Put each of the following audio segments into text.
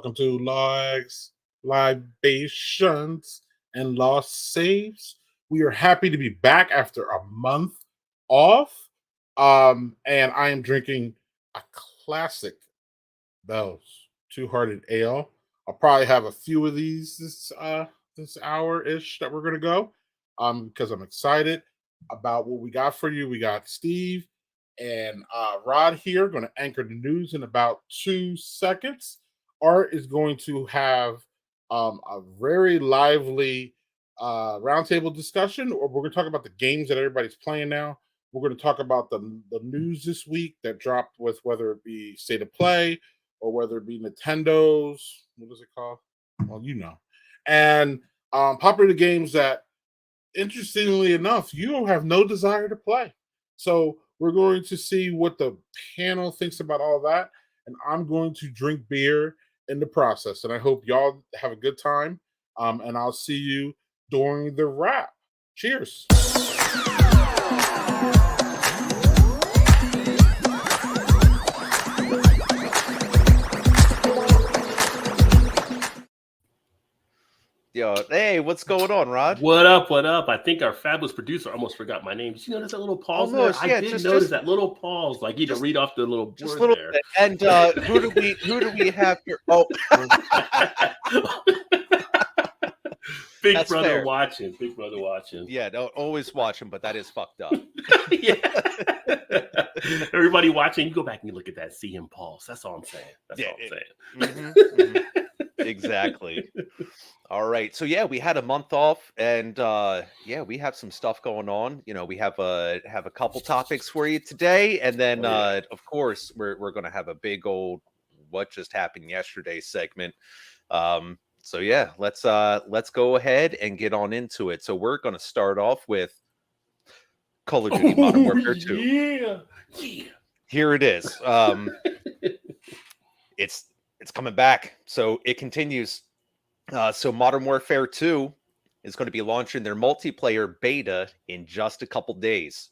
Welcome to Libations and Lost Saves. We are happy to be back after a month off. And I am drinking a classic Bell's Two-Hearted Ale. I'll probably have a few of these this hour-ish that we're gonna go. Because I'm excited about what we got for you. We got Steve and Rod here going to anchor the news in about 2 seconds. Art is going to have a very lively roundtable discussion, or we're going to talk about the games that everybody's playing now. We're going to talk about the news this week that dropped, with whether it be State of Play or whether it be Nintendo's, what is it called? Well, you know. And popular games that, interestingly enough, you have no desire to play. So we're going to see what the panel thinks about all that. And I'm going to drink beer in the process. And I hope y'all have a good time. And I'll see you during the wrap. Cheers. Yo, hey, what's going on, Rod? What up? What up? I think our fabulous producer almost forgot my name. Did you notice that little pause there? I did notice that little pause. Like you to read off the little just word little there. Bit. And who do we have here? Oh, Big That's brother fair. watching. Big brother watching. Yeah, don't always watch him, but that is fucked up. Yeah. Everybody watching, you go back and you look at that, see him pause. That's all I'm saying. That's all I'm saying. Exactly. All right. So yeah, we had a month off, and we have some stuff going on. You know, we have a couple topics for you today, and then of course we're gonna have a big old what just happened yesterday segment. So yeah, let's go ahead and get on into it. So we're gonna start off with Call of Duty Modern Warfare 2. Yeah. Here it is. It's coming back. So it continues. So Modern Warfare 2 is going to be launching their multiplayer beta in just a couple days.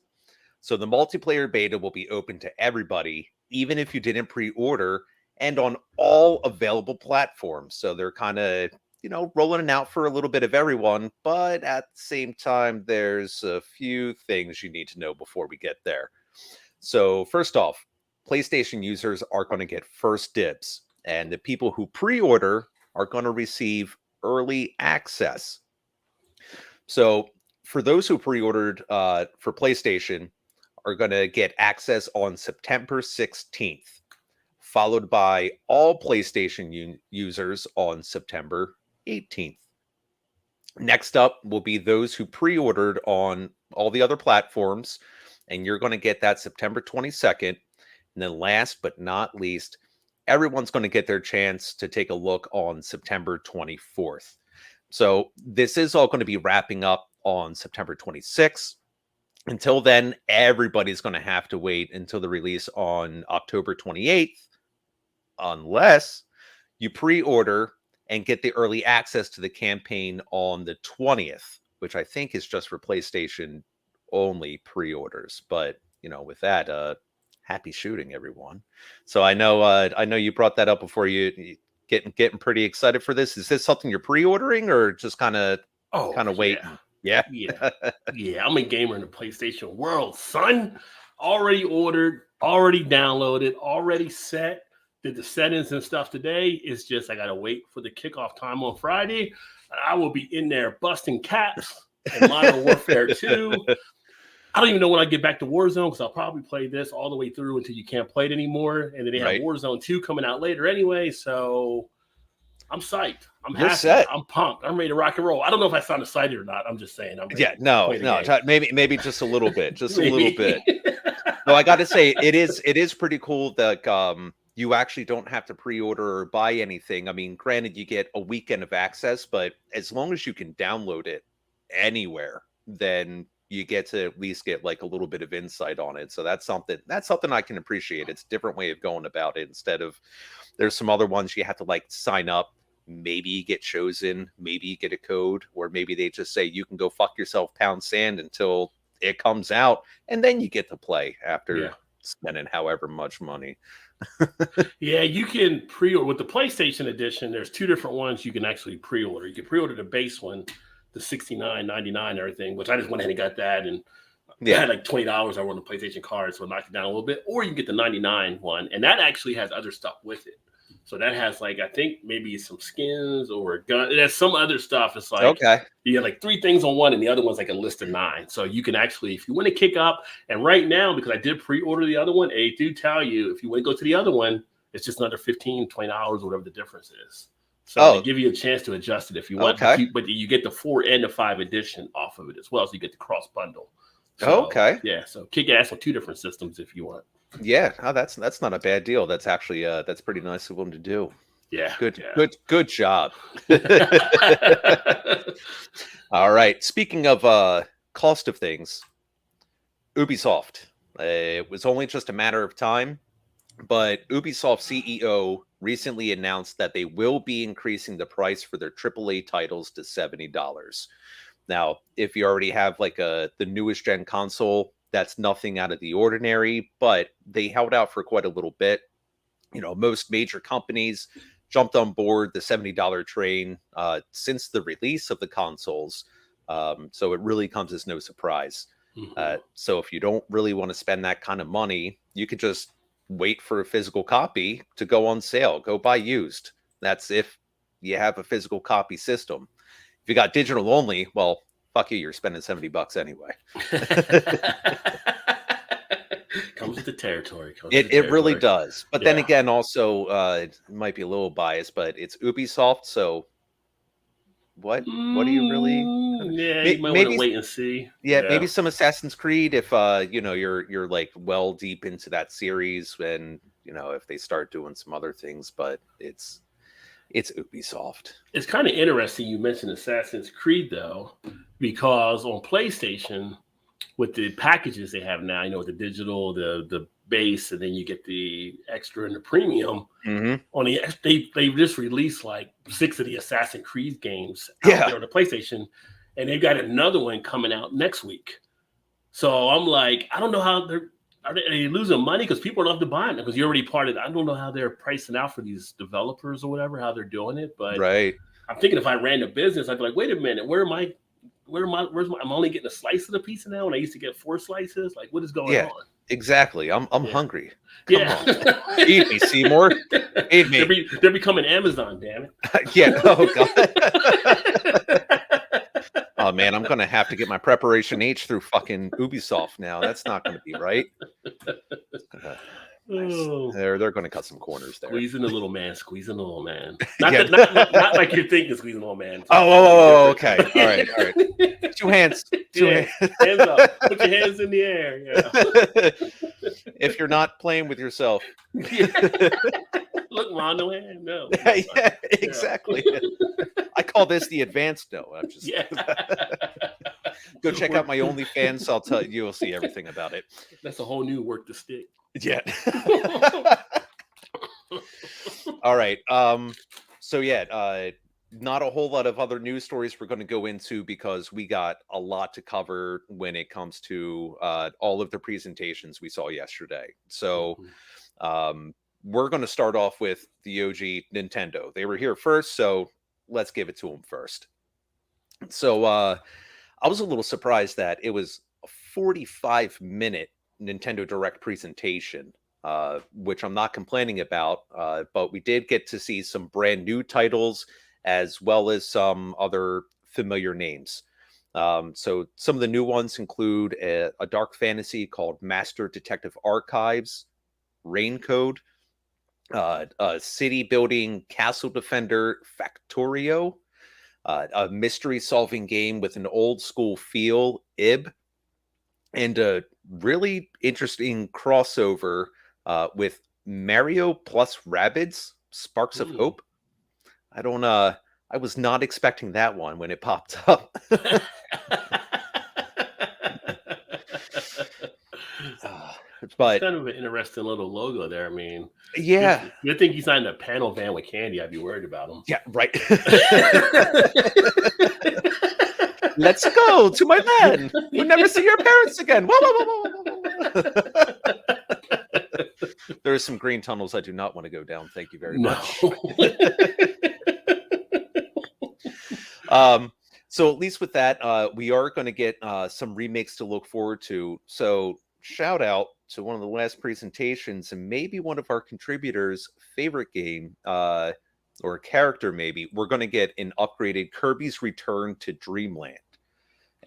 So the multiplayer beta will be open to everybody, even if you didn't pre-order, and on all available platforms. So they're kind of, rolling it out for a little bit of everyone. But at the same time, there's a few things you need to know before we get there. So first off, PlayStation users are going to get first dibs, and the people who pre-order are going to receive early access. So for those who pre-ordered for PlayStation are going to get access on September 16th, followed by all PlayStation users on September 18th. Next up will be those who pre-ordered on all the other platforms, and you're going to get that September 22nd. And then last but not least, everyone's going to get their chance to take a look on September 24th. So this is all going to be wrapping up on September 26th. Until then, everybody's going to have to wait until the release on October 28th, unless you pre-order and get the early access to the campaign on the 20th, which I think is just for PlayStation only pre-orders. But, with that, happy shooting, everyone. So I know you brought that up before. You getting pretty excited for this. Is this something you're pre-ordering or just kind of waiting? Yeah. I'm a gamer in the PlayStation world, son. Already ordered, already downloaded, already set. Did the settings and stuff today. It's just I gotta wait for the kickoff time on Friday. I will be in there busting caps in Modern Warfare 2. I don't even know when I get back to Warzone, because I'll probably play this all the way through until you can't play it anymore. And then they have Warzone 2 coming out later anyway. So I'm psyched. You're happy. Set. I'm pumped. I'm ready to rock and roll. I don't know if I sound excited or not. I'm just saying. I'm ready no. Maybe just a little bit. Just a little bit. No, I got to say, it is pretty cool that you actually don't have to pre-order or buy anything. I mean, granted, you get a weekend of access, but as long as you can download it anywhere, then you get to at least get like a little bit of insight on it. So that's something I can appreciate. It's a different way of going about it. Instead of, there's some other ones you have to like sign up, maybe you get chosen, maybe you get a code, or maybe they just say you can go fuck yourself, pound sand until it comes out, and then you get to play after spending however much money. Yeah, you can pre-order with the PlayStation edition. There's two different ones you can actually pre-order. You can pre-order the base one, the $69.99 and everything, which I just went ahead and got that, and I had like $20 I won the PlayStation card, so it knocked it down a little bit. Or you can get the 99 one, and that actually has other stuff with it. So that has like, I think maybe some skins or a gun. It has some other stuff. It's like, you have like 3 things on one, and the other one's like a list of 9. So you can actually, if you want to kick up, and right now, because I did pre-order the other one, they do tell you if you want to go to the other one, it's just another $15, $20, whatever the difference is. So they give you a chance to adjust it if you want. But you get the 4 and the 5 edition off of it as well. So you get the cross bundle. So, yeah. So kick ass on 2 different systems if you want. Yeah, that's not a bad deal. That's actually that's pretty nice of them to do. Yeah, good job. All right. Speaking of cost of things, Ubisoft. It was only just a matter of time, but Ubisoft CEO recently announced that they will be increasing the price for their AAA titles to $70. Now, if you already have like the newest gen console, that's nothing out of the ordinary, but they held out for quite a little bit. You know, most major companies jumped on board the $70 train since the release of the consoles. So it really comes as no surprise. So if you don't really want to spend that kind of money, you could just wait for a physical copy to go on sale. Go buy used. That's if you have a physical copy system. If you got digital only, well, fuck you, you're spending $70 anyway. Comes with the territory. It really does. But then again, also, it might be a little biased, but it's Ubisoft, so what do you really? Yeah, you might want to wait and see. Yeah, maybe some Assassin's Creed if you're like well deep into that series, and if they start doing some other things, but it's Ubisoft. It's kind of interesting you mentioned Assassin's Creed though, because on PlayStation, with the packages they have now, with the digital, the base, and then you get the extra and the premium. On they just released like 6 of the Assassin's Creed games out there on the PlayStation, and they've got another one coming out next week. So I'm like, I don't know how are they losing money because people don't have to buy them because you're already part of it. I don't know how they're pricing out for these developers or whatever, how they're doing it. But I'm thinking if I ran a business, I'd be like, wait a minute, I'm only getting a slice of the pizza now when I used to get 4 slices. Like, what is going on? Exactly. I'm hungry. Come on. Feed me, Seymour. Feed me. They're becoming Amazon, damn it. Yeah. Oh God. Oh man, I'm gonna have to get my preparation H through fucking Ubisoft now. That's not gonna be right. They're gonna cut some corners there. Squeezing the little man. Not like you're thinking squeezing the little man. Okay. All right. Two hands. Hands up. Put your hands in the air. Yeah. If you're not playing with yourself. Look, Ron, no hand. No. Yeah, exactly. I call this the advanced no. I'm just go check out my OnlyFans. I'll tell you, you'll see everything about it. That's a whole new work to stick. Yeah. All right. Not a whole lot of other news stories we're going to go into because we got a lot to cover when it comes to all of the presentations we saw yesterday. So we're going to start off with the OG Nintendo. They were here first, so let's give it to them first. So I was a little surprised that it was a 45-minute Nintendo Direct presentation, which I'm not complaining about, but we did get to see some brand new titles as well as some other familiar names. So some of the new ones include a dark fantasy called Master Detective Archives, Rain Code, a city building castle defender Factorio, a mystery solving game with an old school feel, Ib, and a really interesting crossover with Mario plus Rabbids, Sparks of Hope. I was not expecting that one when it popped up. But it's kind of an interesting little logo there. I mean, yeah, you think he's not in a panel van with candy? I'd be worried about him. Yeah, right. Let's go to my van. You'll never see your parents again. Whoa, whoa, whoa, whoa, whoa. There are some green tunnels I do not want to go down. Thank you very No. much. So at least with that, we are going to get some remakes to look forward to. So shout out to one of the last presentations and maybe one of our contributors' favorite game or character. Maybe we're going to get an upgraded Kirby's Return to Dreamland,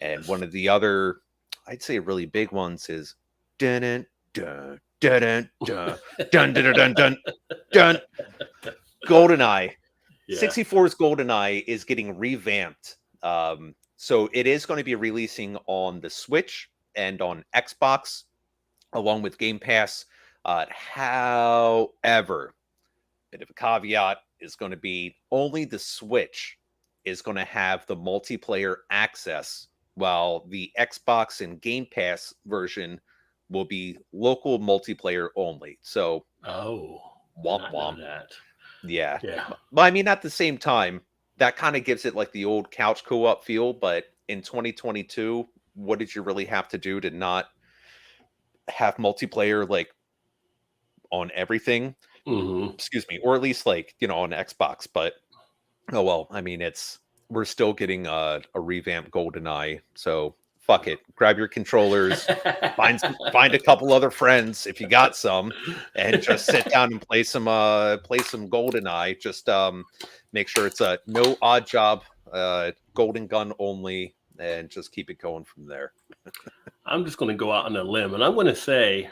and one of the other, I'd say, really big ones is dun dun dun dun dun dun dun dun dun dun. GoldenEye. Yeah. 64's GoldenEye is getting revamped. So it is going to be releasing on the Switch and on Xbox, along with Game Pass. However, bit of a caveat is going to be only the Switch is going to have the multiplayer access, while the Xbox and Game Pass version will be local multiplayer only. So, womp womp. That. Yeah. Yeah. Well, I mean, at the same time, that kind of gives it like the old couch co-op feel, but in 2022, what did you really have to do to not have multiplayer like on everything? Excuse me, or at least like, on Xbox. But oh well, I mean, we're still getting a revamped GoldenEye, so fuck it. Grab your controllers, find a couple other friends if you got some, and just sit down and play some GoldenEye. Just make sure it's a no odd job, golden gun only, and just keep it going from there. I'm just going to go out on a limb, and I'm going to say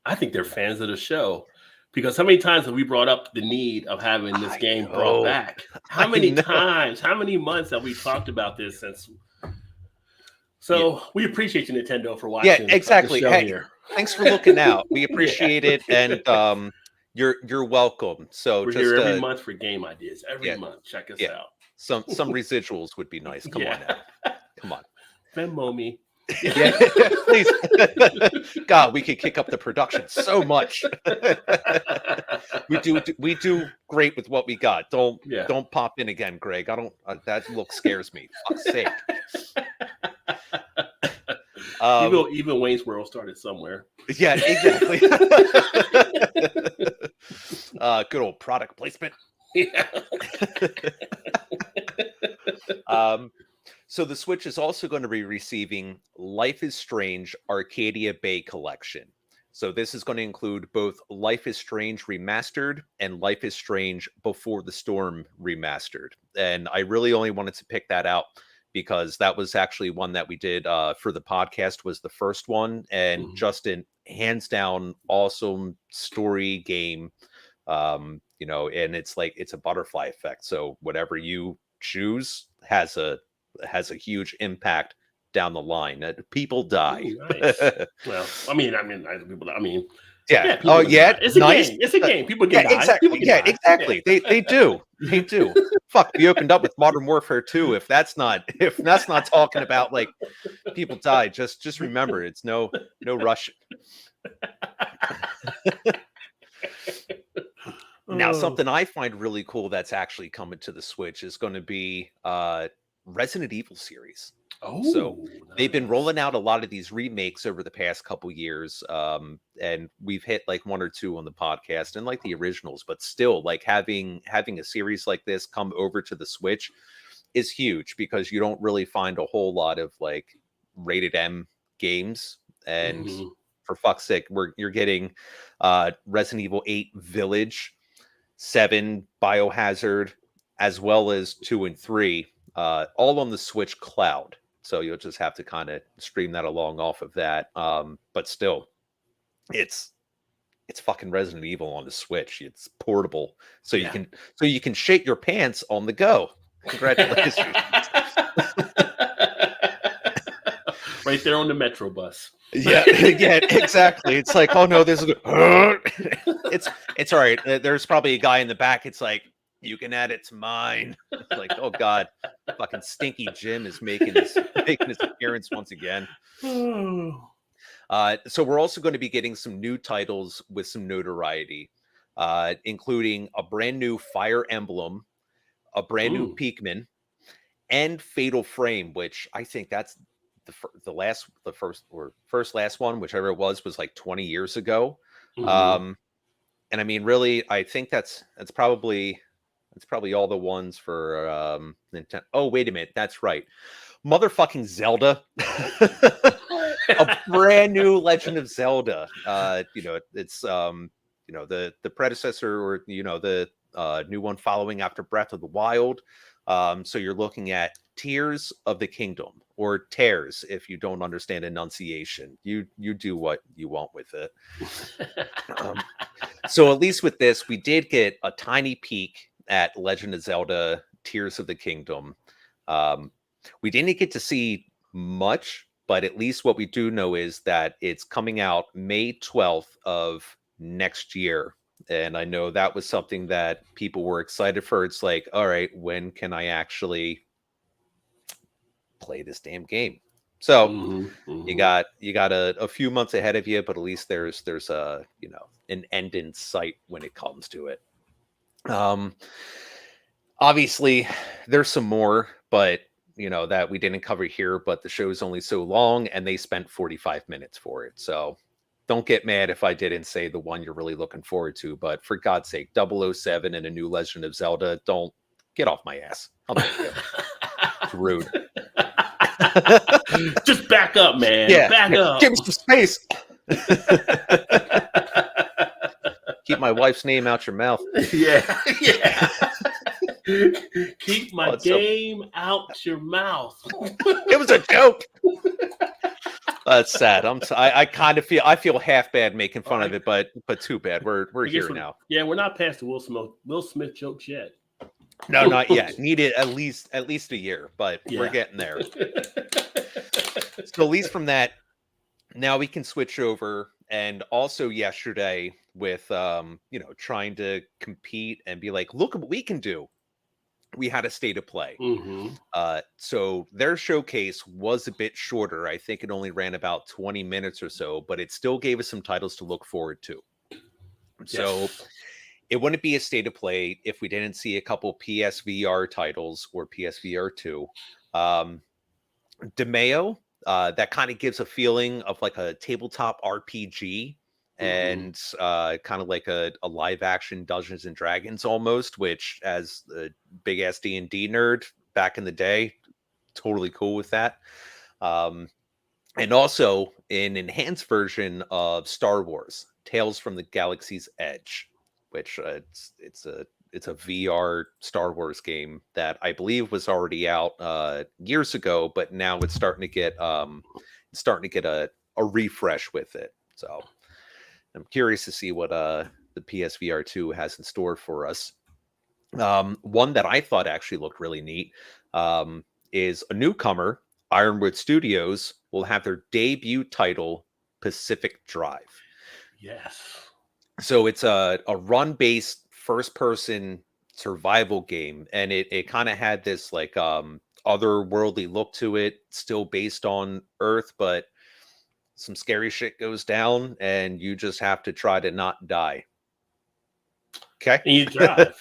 I think they're fans of the show. Because how many times have we brought up the need of having this game brought back? How many times, how many months have we talked about this since? So we appreciate you, Nintendo, for watching. Yeah, exactly. The show here. Thanks for looking out. We appreciate it, and you're welcome. So we're here every month for game ideas. Every month, check us out. Some residuals would be nice. Come on now. Come on. Venmo me. Yeah, please. God, we could kick up the production so much. we do great with what we got. Don't pop in again, Greg. I don't. That look scares me. Fuck's sake. Even Wayne's World started somewhere. Yeah, exactly. Good old product placement. Yeah. So the Switch is also going to be receiving Life is Strange Arcadia Bay Collection. So this is going to include both Life is Strange Remastered and Life is Strange Before the Storm Remastered. And I really only wanted to pick that out because that was actually one that we did for the podcast, was the first one. And Justin, hands down, awesome story game. And it's like, it's a butterfly effect. So whatever you choose has a huge impact down the line. People die. Ooh, nice. Well, I mean, people. Yeah. It's a game. It's a game. People can die. Exactly. Exactly. Yeah. They do. They do. Fuck. We opened up with Modern Warfare 2. If that's not talking about like people die, just remember it's no Russian. Now, something I find really cool that's actually coming to the Switch is going to be Resident Evil series. So they've been rolling out a lot of these remakes over the past couple years, and we've hit like one or two on the podcast and like the originals, but still like having a series like this come over to the Switch is huge because you don't really find a whole lot of like rated M games. And for fuck's sake, you're getting Resident Evil 8 Village, 7 Biohazard, as well as 2 and 3, all on the Switch cloud. So you'll just have to kind of stream that along off of that. But still, it's fucking Resident Evil on the Switch. It's portable, so you can shake your pants on the go. Congratulations! Right there on the Metro bus. Yeah, exactly. It's like, oh no, there's it's all right. There's probably a guy in the back. It's like, you can add it to mine. It's like, oh god, fucking Stinky Jim is making his appearance once again. So we're also going to be getting some new titles with some notoriety, including a brand new Fire Emblem, a brand new Pikmin, and Fatal Frame, which I think that's the first last one, whichever it was like 20 years ago. And I mean, really, I think that's probably all the ones for Nintendo. Oh, wait a minute, that's right, motherfucking Zelda, a brand new Legend of Zelda. It's the predecessor, or the new one following after Breath of the Wild. So you're looking at Tears of the Kingdom, or Tears if you don't understand enunciation. You do what you want with it. So at least with this, we did get a tiny peek at Legend of Zelda Tears of the Kingdom. We didn't get to see much, but at least what we do know is that it's coming out May 12th of next year. And I know that was something that people were excited for. It's like, all right, when can I actually play this damn game? So you got a few months ahead of you, but at least there's a an end in sight when it comes to it. Obviously there's some more, but that we didn't cover here, but the show's only so long and they spent 45 minutes for it. So don't get mad if I didn't say the one you're really looking forward to, but for God's sake, 007 and a new Legend of Zelda, don't get off my ass. I'll make you. It's rude. Just back up, man. Yeah, back up. Give me some space. Keep my wife's name out your mouth. Yeah. Keep my game out your mouth. It was a joke. That's sad. I kind of feel half bad making fun of it, but too bad. We're here now. Yeah, we're not past the Will Smith jokes yet. No, not yet. Needed at least a year, but we're getting there. So at least from that, now we can switch over. And also yesterday with trying to compete and be like, look at what we can do. We had a state of play. So their showcase was a bit shorter. I think it only ran about 20 minutes or so, but it still gave us some titles to look forward to. Yes. So it wouldn't be a state of play if we didn't see a couple PSVR titles or PSVR 2. DeMeo, that kind of gives a feeling of like a tabletop RPG. And kind of like a live action Dungeons and Dragons almost, which as a big ass D&D nerd back in the day, totally cool with that. And also an enhanced version of Star Wars, Tales from the Galaxy's Edge, which it's a VR Star Wars game that I believe was already out years ago, but now it's starting to get a refresh with it. So I'm curious to see what the PSVR 2 has in store for us. One that I thought actually looked really neat is a newcomer. Ironwood Studios will have their debut title, Pacific Drive. Yes. So it's a run-based first-person survival game, and it kind of had this like otherworldly look to it, still based on Earth, but some scary shit goes down and you just have to try to not die. Okay. And you drive.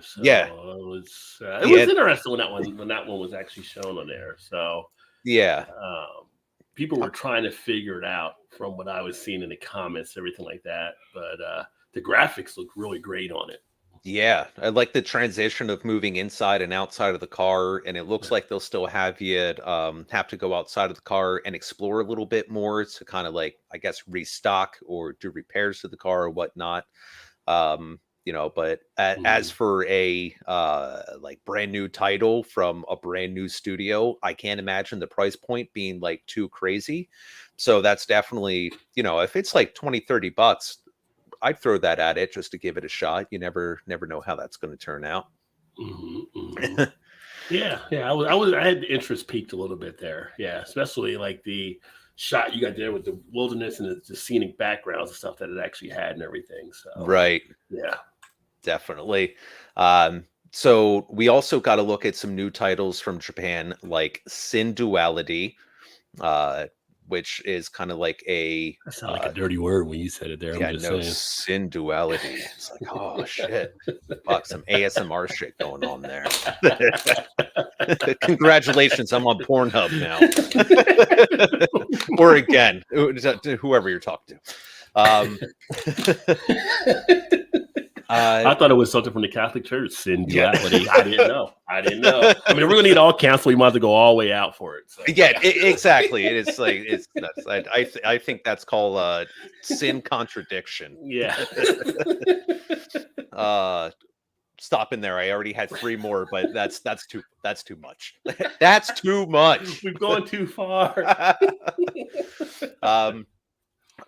So yeah. It was interesting when that one was actually shown on there. So yeah. People were trying to figure it out from what I was seeing in the comments, everything like that. But the graphics look really great on it. Yeah, I like the transition of moving inside and outside of the car, and it looks like they'll still have you have to go outside of the car and explore a little bit more to kind of like, I guess, restock or do repairs to the car or whatnot. But as for a like brand new title from a brand new studio, I can't imagine the price point being like too crazy. So that's definitely, if it's like $20-$30, I'd throw that at it just to give it a shot. You never know how that's going to turn out. Yeah. I had the interest peaked a little bit there. Yeah, especially like the shot you got there with the wilderness and the scenic backgrounds and stuff that it actually had and everything. So right. Yeah, definitely. So we also got to look at some new titles from Japan, like Sin Duality, which is kind of like a... That sounded like a dirty word when you said it there. Yeah, no, Sin Duality. It's like, oh, shit. Fuck, some ASMR shit going on there. Congratulations, I'm on Pornhub now. Or again, whoever you're talking I thought it was something from the Catholic Church, sin duality. Yeah. I didn't know. I mean, if we're gonna need all cancel, we might have to go all the way out for it. So. Yeah, exactly. It's like it's nuts. I think that's called sin contradiction. Yeah. Stop in there. I already had 3 more, but that's too much. That's too much. We've gone too far.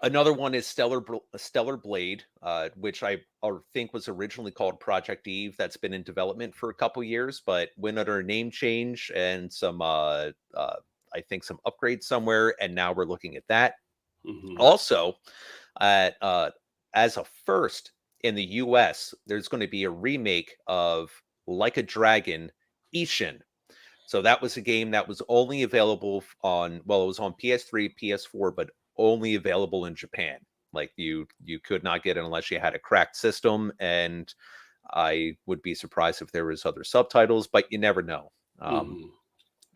Another one is Stellar Blade, which I think was originally called Project Eve. That's been in development for a couple years, but went under a name change and some, I think, some upgrades somewhere. And now we're looking at that. Mm-hmm. Also, as a first in the US, there's going to be a remake of Like a Dragon, Ishin. So that was a game that was only available it was on PS3, PS4, but only available in Japan. Like you could not get it unless you had a cracked system, and I would be surprised if there was other subtitles, but you never know.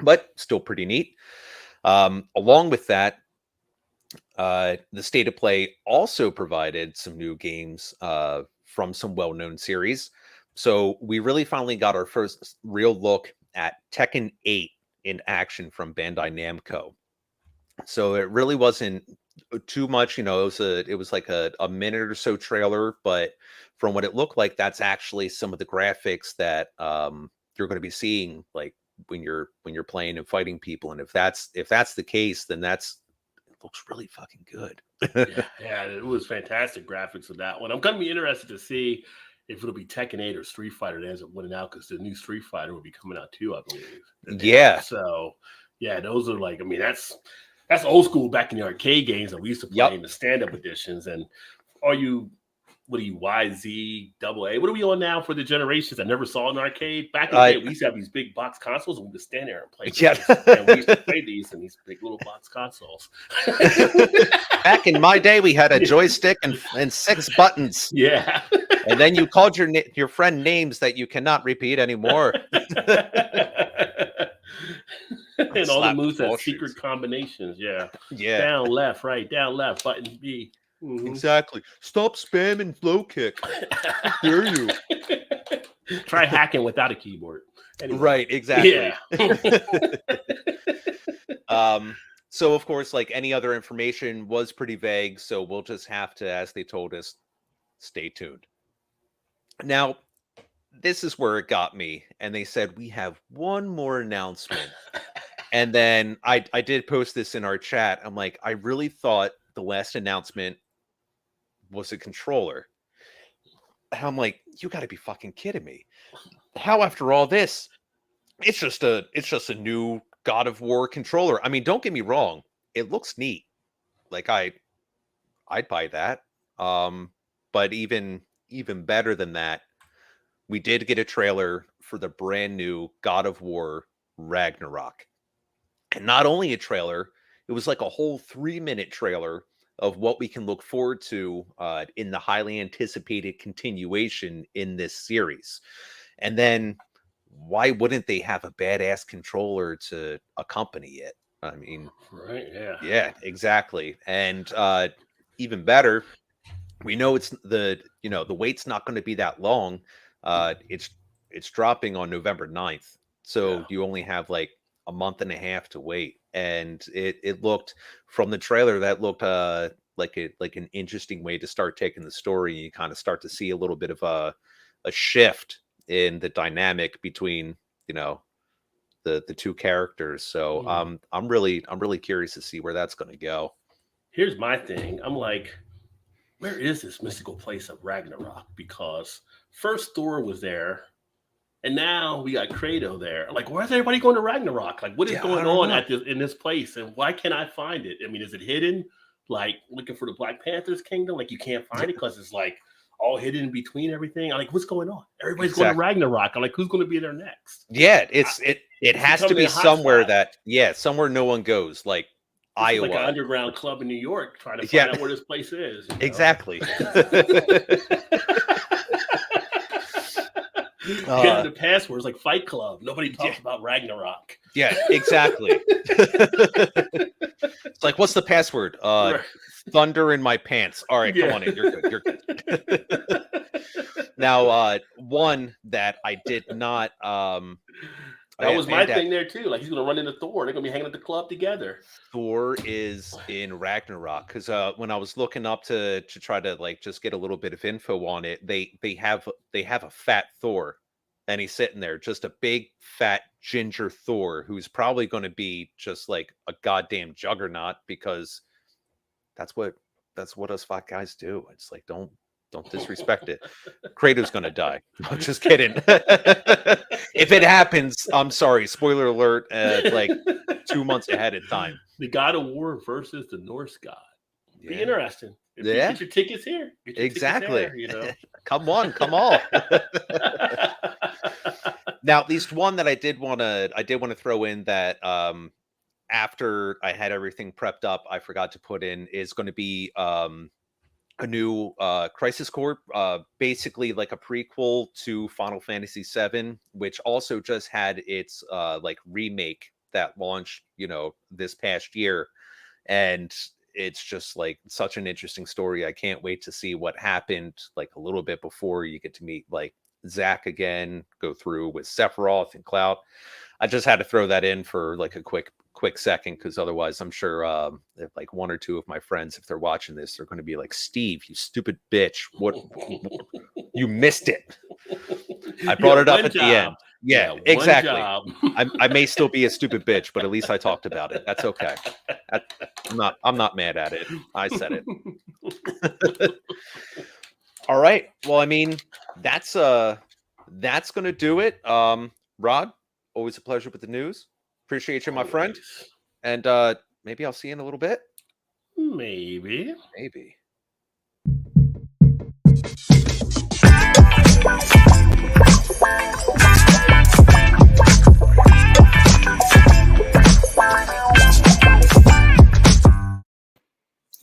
But still pretty neat. Along with that, the State of Play also provided some new games from some well-known series. So we really finally got our first real look at Tekken 8 in action from Bandai Namco. So it really wasn't too much, it was like a minute or so trailer, but from what it looked like, that's actually some of the graphics that you're going to be seeing, like when you're playing and fighting people. And if that's the case, then it looks really fucking good. yeah, it was fantastic graphics of that one. I'm going to be interested to see if it'll be Tekken 8 or Street Fighter that ends up winning out, because the new Street Fighter will be coming out too, I believe. Yeah. So yeah, those are like, I mean, that's old school back in the arcade games that we used to play in the stand-up editions. And what are you, YZ, AA? What are we on now for the generations that never saw an arcade? Back in the day, we used to have these big box consoles, and we would stand there and play. Yeah. And we used to play these in these big little box consoles. Back in my day, we had a joystick and 6 buttons. Yeah. And then you called your friend names that you cannot repeat anymore. And all the moves had secret combinations. Yeah. Down, left, right, down, left, button B. Mm-hmm. Exactly. Stop spamming flow kick. How dare you? Try hacking without a keyboard. Anyway. Right, exactly. Yeah. So of course, like any other information was pretty vague. So we'll just have to, as they told us, stay tuned. Now, this is where it got me. And they said, we have one more announcement. And then I did post this in our chat. I'm like, I really thought the last announcement was a controller. And I'm like, you got to be fucking kidding me. How after all this, it's just a new God of War controller. I mean, don't get me wrong. It looks neat. Like I'd buy that. But even better than that, we did get a trailer for the brand new God of War Ragnarok. And not only a trailer, it was like a whole 3-minute trailer of what we can look forward to in the highly anticipated continuation in this series. And then why wouldn't they have a badass controller to accompany it? I mean, right, yeah. Yeah, exactly. And even better, we know it's the wait's not going to be that long. It's dropping on November 9th. So you only have like a month and a half to wait. And it looked, from the trailer, that looked like an interesting way to start taking the story. You kind of start to see a little bit of a shift in the dynamic between the two characters. So I'm really curious to see where that's going to go. Here's my thing. I'm like, where is this mystical place of Ragnarok? Because first Thor was there, and now we got Kratos there. Like, where's everybody going to Ragnarok? Like, what is going on in this place? And why can't I find it? I mean, is it hidden? Like, looking for the Black Panther's kingdom? Like, you can't find it because it's like all hidden in between everything. I'm like, what's going on? Everybody's going to Ragnarok. I'm like, who's going to be there next? Yeah, it has to be somewhere somewhere no one goes. Like Iowa, like an underground club in New York, trying to find out where this place is. Exactly. The passwords like Fight Club. Nobody talks about Ragnarok. Yeah, exactly. It's like, what's the password? thunder in my pants. All right, come on in. You're good. You're good. Now, one that I did not. That was my thing there too. Like he's gonna run into Thor. They're gonna be hanging at the club together. Thor is in Ragnarok because when I was looking up to try to like just get a little bit of info on it, they have a fat Thor, and he's sitting there, just a big fat ginger Thor who's probably going to be just like a goddamn juggernaut because that's what us fat guys do. It's like don't disrespect it. Kratos gonna die. I'm just kidding. If it happens, I'm sorry. Spoiler alert. Like 2 months ahead of time. The God of War versus the Norse god. Be Yeah. interesting. If you Yeah. get your tickets here. Get your Exactly. tickets there, Come on. Now, at least one that I did want to throw in that after I had everything prepped up, I forgot to put in is going to be a new Crisis Core, basically like a prequel to Final Fantasy VII, which also just had its like remake that launched, this past year, and it's just like such an interesting story. I can't wait to see what happened like a little bit before you get to meet like Zack again, go through with Sephiroth and Cloud. I just had to throw that in for like a quick second because otherwise I'm sure if like one or two of my friends, if they're watching this, they're going to be like, Steve, you stupid bitch, what you missed it. I brought it up at the end. Yeah, exactly. I may still be a stupid bitch, but at least I talked about it. That's okay. I'm not mad at it. I said it. All right. Well, I mean, that's gonna do it. Rod, always a pleasure with the news. Appreciate you, my friend. And maybe I'll see you in a little bit. Maybe.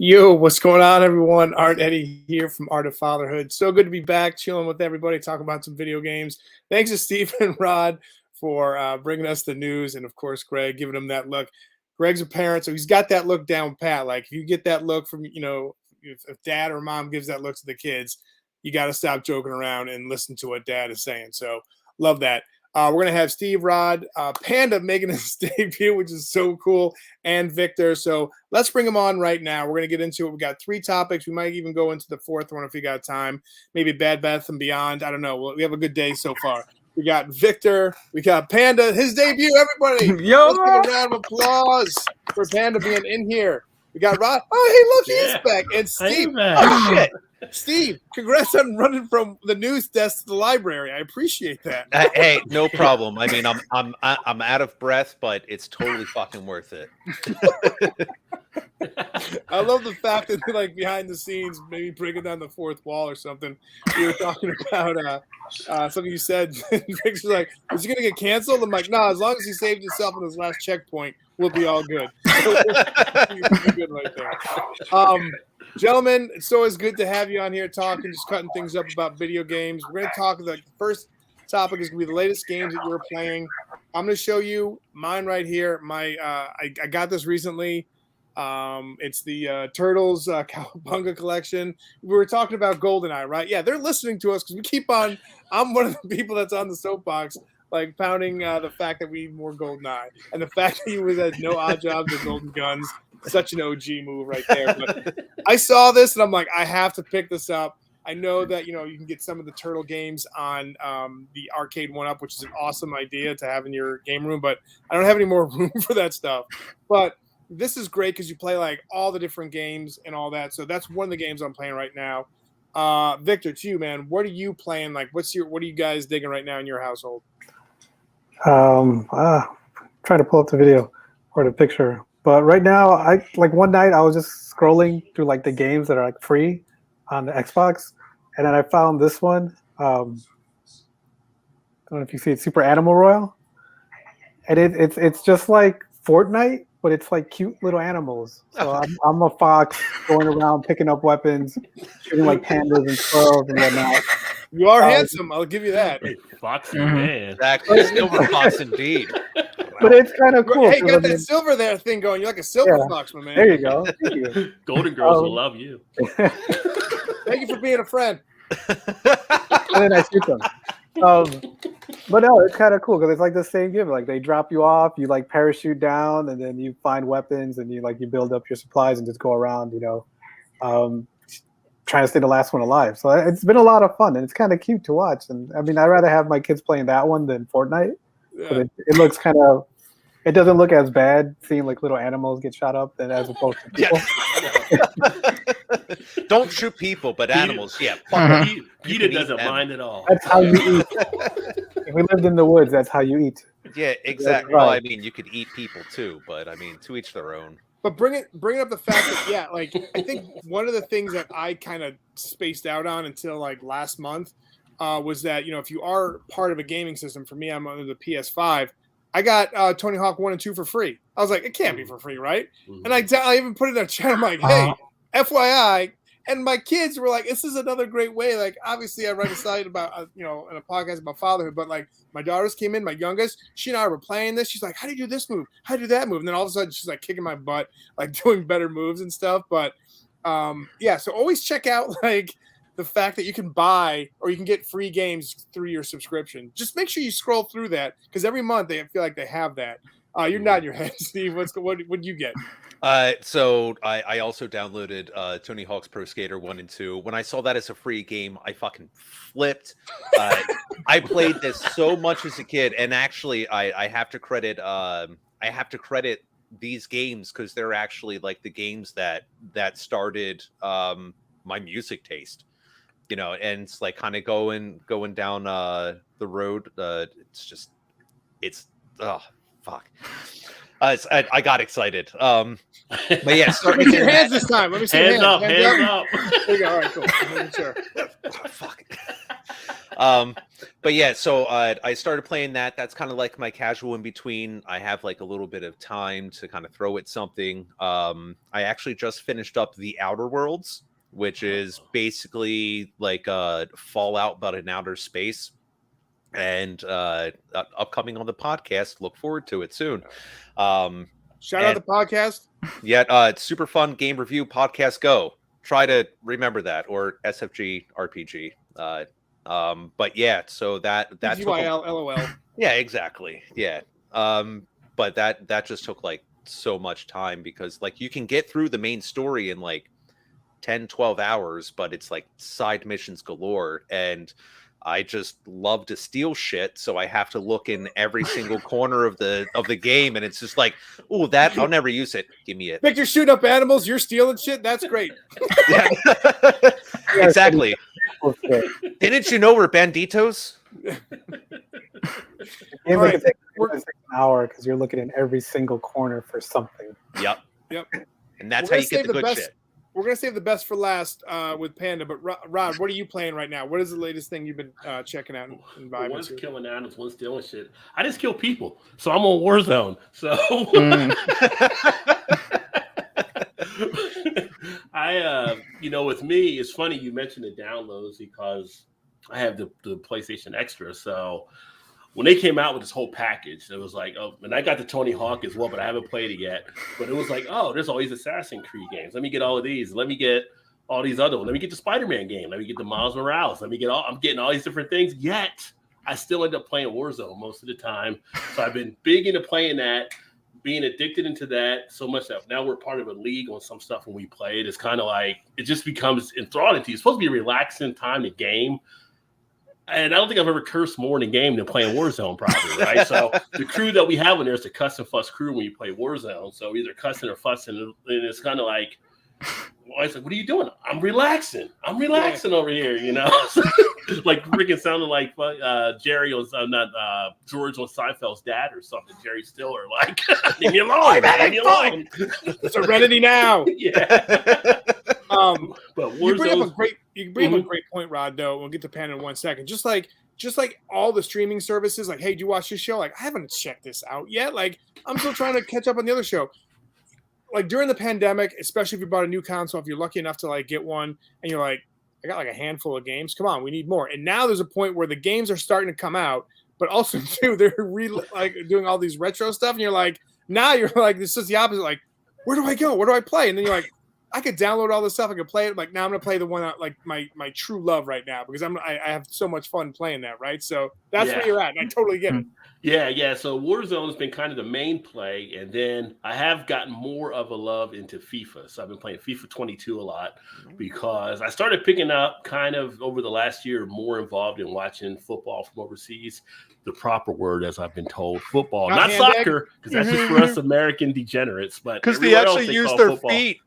Yo, what's going on, everyone? Art Eddie here from Art of Fatherhood. So good to be back, chilling with everybody, talking about some video games. Thanks to Steve and Rod for bringing us the news, and of course, Greg, giving him that look. Greg's a parent, so he's got that look down pat. Like, if you get that look from, if dad or mom gives that look to the kids, you got to stop joking around and listen to what dad is saying. So, love that. We're going to have Steve, Rod, Panda making his debut, which is so cool, and Victor. So let's bring them on right now. We're going to get into it. We've got 3 topics. We might even go into the 4th one if we got time. Maybe Bad Bath and Beyond. I don't know. We have a good day so far. We got Victor. We got Panda. His debut, everybody. Yo! Let's give a round of applause for Panda being in here. We got Rod. Oh, hey, look, he's back. And Steve. Oh, shit. Steve, congrats on running from the news desk to the library. I appreciate that. Hey, no problem. I mean, I'm out of breath, but it's totally fucking worth it. I love the fact that, like, behind the scenes, maybe breaking down the 4th wall or something. We were talking about something you said. Victor's like, "Is he gonna get canceled?" I'm like, "No, as long as he saved himself on his last checkpoint, we'll be all good." So we'll be good right there. Gentlemen, it's always good to have you on here talking, just cutting things up about video games. We're going to talk, the first topic is going to be the latest games that you were playing. I'm going to show you mine right here. I got this recently. It's the Turtles Cowabunga collection. We were talking about GoldenEye, right? Yeah, they're listening to us because we keep on. I'm one of the people that's on the soapbox, like pounding the fact that we need more GoldenEye, and the fact that he was at no odd jobs or Golden Guns. Such an OG move right there. But I saw this and I'm like, I have to pick this up. I know that, you can get some of the Turtle games on the arcade 1-up, which is an awesome idea to have in your game room, but I don't have any more room for that stuff. But this is great because you play like all the different games and all that. So that's one of the games I'm playing right now. Victor, to you, man, what are you playing? Like, what are you guys digging right now in your household? Trying to pull up the video or the picture. But right now, one night I was just scrolling through like the games that are like free on the Xbox, and then I found this one. I don't know if you see it, Super Animal Royale, and it's just like Fortnite, but it's like cute little animals. So I'm a fox going around picking up weapons, shooting like pandas and squirrels and whatnot. You are handsome. I'll give you that. Foxy man. Exactly. Silver fox indeed. But it's kind of cool. Hey, you 'cause, got I mean, that silver there thing going. You're like a silver Yeah. fox, my man. there you go. Thank you. Golden girls will love you. Thank you for being a friend. And then I shoot them. But no, it's kind of cool because it's like the same game. Like they drop you off, you like parachute down, and then you find weapons, and you build up your supplies and just go around, trying to stay the last one alive. So it's been a lot of fun, and it's kind of cute to watch. And I mean, I'd rather have my kids playing that one than Fortnite. Yeah. But it looks kind of. It doesn't look as bad seeing like little animals get shot up than as opposed to people. Don't shoot people, but animals. Yeah. Peter doesn't mind at all. That's how you eat. If we lived in the woods, that's how you eat. Yeah, exactly. Right. Well, I mean, you could eat people too, but I mean, to each their own. But bring up the fact that like I think one of the things that I kind of spaced out on until like last month was that if you are part of a gaming system, for me, I'm under the PS5. I got Tony Hawk 1 and 2 for free. I was like, it can't be for free, right? And I even put it in a chat. I'm like, hey, FYI. And my kids were like, this is another great way. Like, obviously, I write a site about, in a podcast about fatherhood, but like my daughters came in, my youngest, she and I were playing this. She's like, how do you do this move? How do you do that move? And then all of a sudden, she's like kicking my butt, like doing better moves and stuff. But so always check out like the fact that you can buy or you can get free games through your subscription. Just make sure you scroll through that because every month they feel like they have that. You're nodding your head, Steve. What did you get? So I also downloaded Tony Hawk's Pro Skater 1 and 2. When I saw that as a free game, I fucking flipped. I played this so much as a kid, and actually, I have to credit these games because they're actually like the games that started my music taste. And it's like kind of going down the road. It's fuck. I got excited. But yeah, Let me see your hands this time. Let me see Hands your up, hands. hands up. There you go. All right, cool. I'm making sure. Fuck. But yeah, so I started playing that. That's kind of like my casual in between. I have like a little bit of time to kind of throw at something. I actually just finished up The Outer Worlds, which is basically like Fallout but in outer space. And upcoming on the podcast. Look forward to it soon. Shout out the podcast. Yeah, it's super fun game review podcast. Go try to remember that, or SFG RPG. But yeah, so that's LOL. Yeah, exactly. Yeah. But that just took like so much time because like you can get through the main story in like 10-12 hours, but it's like side missions galore, and I just love to steal shit, so I have to look in every single corner of the game, and it's just like, oh, that I'll never use it. Give me it. Victor shooting up animals, you're stealing shit. That's great. Yeah. Exactly. Didn't you know we're banditos? It All right, take an hour because you're looking in every single corner for something. Yep. And that's We're how you gonna get the good best- shit. We're going to save the best for last with Panda, but Rod, what are you playing right now? What is the latest thing you've been checking out and vibing One's to? killing animals, one's stealing shit. I just kill people, so I'm on Warzone. So with me, it's funny you mentioned the downloads because I have the PlayStation Extra. So when they came out with this whole package, it was like, oh, and I got the Tony Hawk as well, but I haven't played it yet. But it was like, oh, there's all these Assassin's Creed games. Let me get all of these. Let me get all these other ones. Let me get the Spider-Man game. Let me get the Miles Morales. I'm getting all these different things. Yet I still end up playing Warzone most of the time. So I've been big into playing that, being addicted into that so much that now we're part of a league on some stuff when we play it. It's kind of like it just becomes enthralling to you. It's supposed to be a relaxing time to game. And I don't think I've ever cursed more in a game than playing Warzone, probably, right? So the crew that we have in there is the cuss and fuss crew when you play Warzone. So either cussing or fussing, and it's kind of like, I was like, what are you doing? I'm relaxing over here, like freaking sounding like Jerry was George on Seinfeld's dad or something. Jerry Stiller, like, leave me alone, leave me alone. Serenity now. Yeah. But you bring up a great point, Rod. Though we'll get to Panda in 1 second. Just like all the streaming services, like, hey, do you watch this show? Like, I haven't checked this out yet. Like, I'm still trying to catch up on the other show. Like during the pandemic, especially if you bought a new console, if you're lucky enough to like get one, and you're like, I got like a handful of games. Come on, we need more. And now there's a point where the games are starting to come out, but also too, they're like doing all these retro stuff, and you're like, now you're like, this is the opposite. Like, where do I go? Where do I play? And then you're like, I could download all this stuff. I could play it. Like now I'm gonna play the one like my true love right now because I have so much fun playing that. Right, so that's where you're at. And I totally get it. Yeah. So Warzone has been kind of the main play, and then I have gotten more of a love into FIFA. So I've been playing FIFA 22 a lot because I started picking up kind of over the last year more involved in watching football from overseas. The proper word, as I've been told, football, not soccer, because that's just for us American degenerates. But because they actually use their football. feet.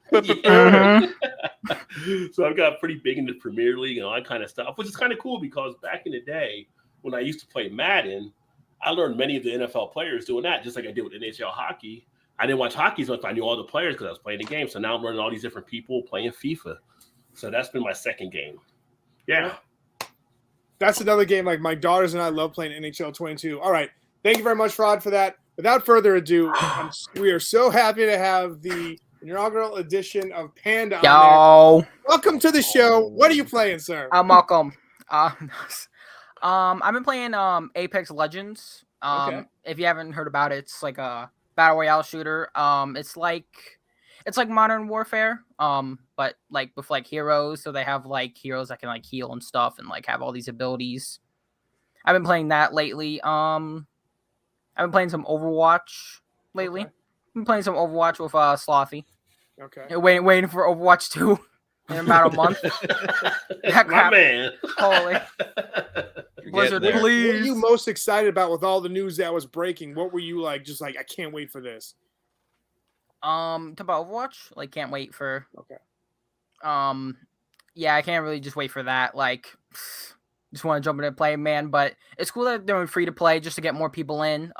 So I've got pretty big into Premier League and all that kind of stuff, which is kind of cool because back in the day when I used to play Madden, I learned many of the NFL players doing that, just like I did with NHL hockey. I didn't watch hockey as much, but I knew all the players because I was playing the game. So now I'm learning all these different people playing FIFA. So that's been my second game. Yeah. That's another game. Like my daughters and I love playing NHL 22. All right. Thank you very much, Rod, for that. Without further ado, we are so happy to have the inaugural edition of Panda on there. Welcome to the show. What are you playing, sir? I'm welcome. I've been playing Apex Legends. If you haven't heard about it, it's like a battle royale shooter. It's like Modern Warfare, but like with like heroes. So they have like heroes that can like heal and stuff, and like have all these abilities. I've been playing that lately. I've been playing some Overwatch lately. I've been playing some Overwatch with Slothy. Okay. Waiting for Overwatch 2 in about a month. That crap. My man. Holy. Blizzard, What please. are you most excited about with all the news that was breaking? What were you like? Just like, I can't wait for this. Talk about Overwatch. Like, can't wait for. Okay. Yeah, I can't really just wait for that. Like, just want to jump in and play, man. But it's cool that they're doing free to play just to get more people in.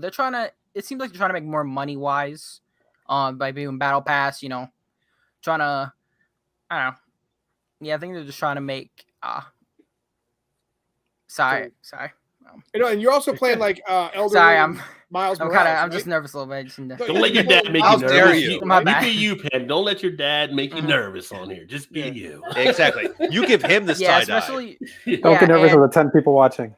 They're trying to. It seems like they're trying to make more money wise. By doing Battle Pass, you know, trying to. I don't know. Yeah, I think they're just trying to make. Sorry. You know, and you're also playing like Elder. Sorry, Miles. I'm Morales, I'm right? just nervous a little bit. Don't let your dad make How you dare nervous. you? My bad. be you, Pen. Don't let your dad make you nervous on here. Just be you. Exactly. You give him the Yeah, side eye. especially. Don't get nervous with the 10 people watching.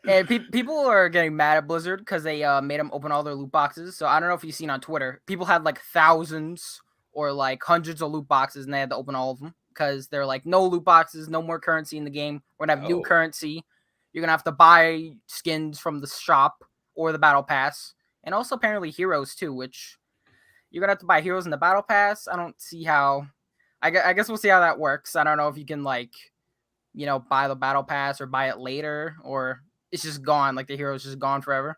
And people are getting mad at Blizzard because they made them open all their loot boxes. So I don't know if you've seen on Twitter, people had like thousands or like hundreds of loot boxes, and they had to open all of them because they're like, no loot boxes, no more currency in the game. We're gonna have new currency. You're gonna have to buy skins from the shop or the battle pass, and also apparently heroes too, which you're gonna have to buy heroes in the battle pass. I don't see how. I guess we'll see how that works. I don't know if you can like, you know, buy the battle pass or buy it later, or it's just gone. Like the hero's just gone forever.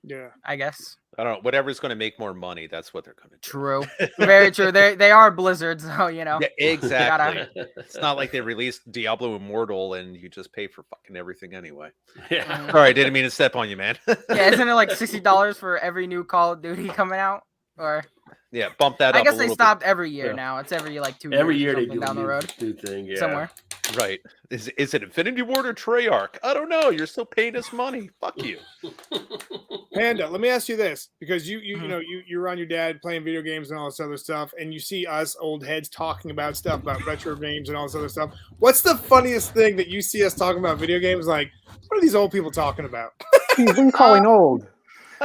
Yeah, I guess. I don't know. Whatever's going to make more money, that's what they're going to do. True. Very true. They are Blizzard, so you know. Yeah, exactly. It's not like they released Diablo Immortal and you just pay for fucking everything anyway. Yeah. Sorry, didn't mean to step on you, man. Yeah, isn't it like $60 for every new Call of Duty coming out? Or Yeah, bump that up. I guess a they little stopped every year Yeah. now. It's every like 2 Every years year or they something do down the road new thing. Yeah. somewhere. bit. Right. Is it Infinity Ward or Treyarch? I don't know. You're still paying us money. Fuck you. Panda. Let me ask you this, because you know you're around your dad playing video games and all this other stuff, and you see us old heads talking about stuff about retro games and all this other stuff. What's the funniest thing that you see us talking about video games? Like, what are these old people talking about? He's been calling old.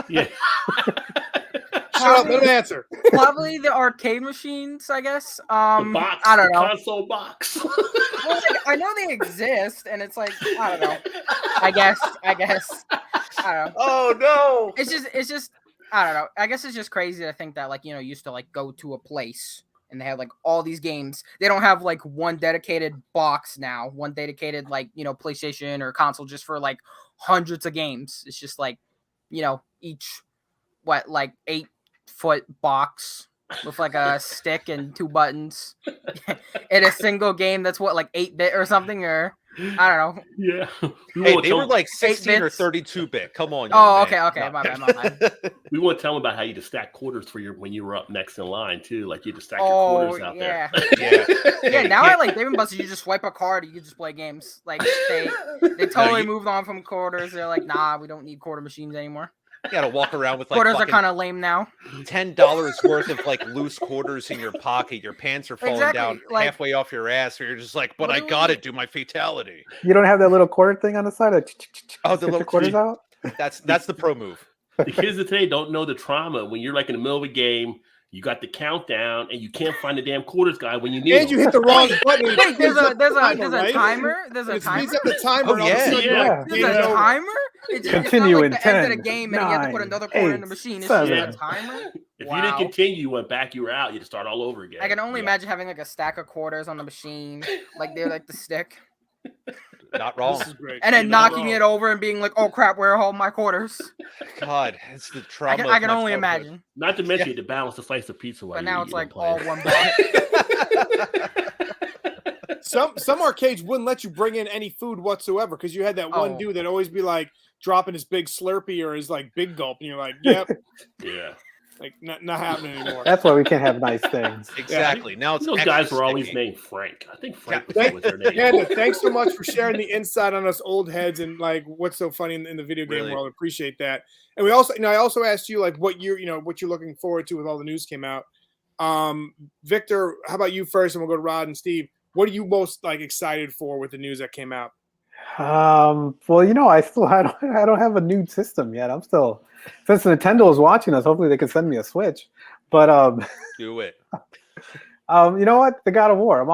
Yeah. Shut up, let him answer. Probably the arcade machines, I guess. The box, I don't the know. console box. Well, like, I know they exist, and it's like I don't know. I guess. I don't know. Oh no. It's just I don't know. I guess it's just crazy to think that like, you know, you used to like go to a place and they had like all these games. They don't have like one dedicated box now, one dedicated like, you know, PlayStation or console just for like hundreds of games. It's just like, you know, each like 8-foot box with like a stick and 2 buttons in a single game that's what, like 8-bit or something, or I don't know. Yeah. Hey, they were like 16 or bits. 32-bit. Come on. Oh, young man. okay. My bad. We want to tell them about how you just stack quarters for when you were up next in line too. Like you just stack your Oh, quarters out yeah. there. Yeah, now I like Dave & Buster's. You just swipe a card, you can just play games. Like they totally moved on from quarters. They're like, nah, we don't need quarter machines anymore. You gotta walk around with like Quarters are fucking kind of lame now. $10 worth of like loose quarters in your pocket. Your pants are falling down Exactly, like- halfway off your ass. Where you're just like, but I Literally- gotta do my fatality. You don't have that little quarter thing on the side? Oh, the Get your little quarters out? That's the pro move. The kids of today don't know the trauma when you're like in the middle of a game, you got the countdown, and you can't find the damn quarters guy when you need And him. you hit the wrong button. and it Wait, there's speeds a up there's the a there's a right? timer. There's a It timer. speeds up the timer. Oh, and all of a yeah. sudden you're Yeah. like, There's game a over. timer. It's Continue not in like the end of the 10, game and you have to put 9, another quarter in the 8, machine. It's 7. just a timer. If Wow. you didn't continue, you went back, you were out. You had to start all over again. I can only Yeah. imagine having like a stack of quarters on the machine, like they're like the stick, Not wrong. This is great. and then You're not knocking wrong. it over and being like, "Oh crap, where are all my quarters?" God, it's the I trauma. can, of I can my only childhood. imagine. Not to mention to balance the slice of pizza while But you're now it's eating like and all playing. one box. Some arcades wouldn't let you bring in any food whatsoever because you had that one Oh. dude that'd always be like dropping his big Slurpee or his like big gulp, and you're like, "Yep, Yeah. like not happening anymore." That's why we can't have nice things. Exactly. Now it's Those guys extra were always sticky. named Frank. I think Frank Yeah. was their name. Panda, thanks so much for sharing the insight on us old heads and like what's so funny in the video game Really. world. Appreciate that. And we also, I also asked you like what what you're looking forward to with all the news came out. Victor, how about you first, and we'll go to Rod and Steve. What are you most like excited for with the news that came out? Well, I don't have a new system yet. I'm still, since Nintendo is watching us, hopefully they can send me a Switch. But Do it. you know what? The God of War. I've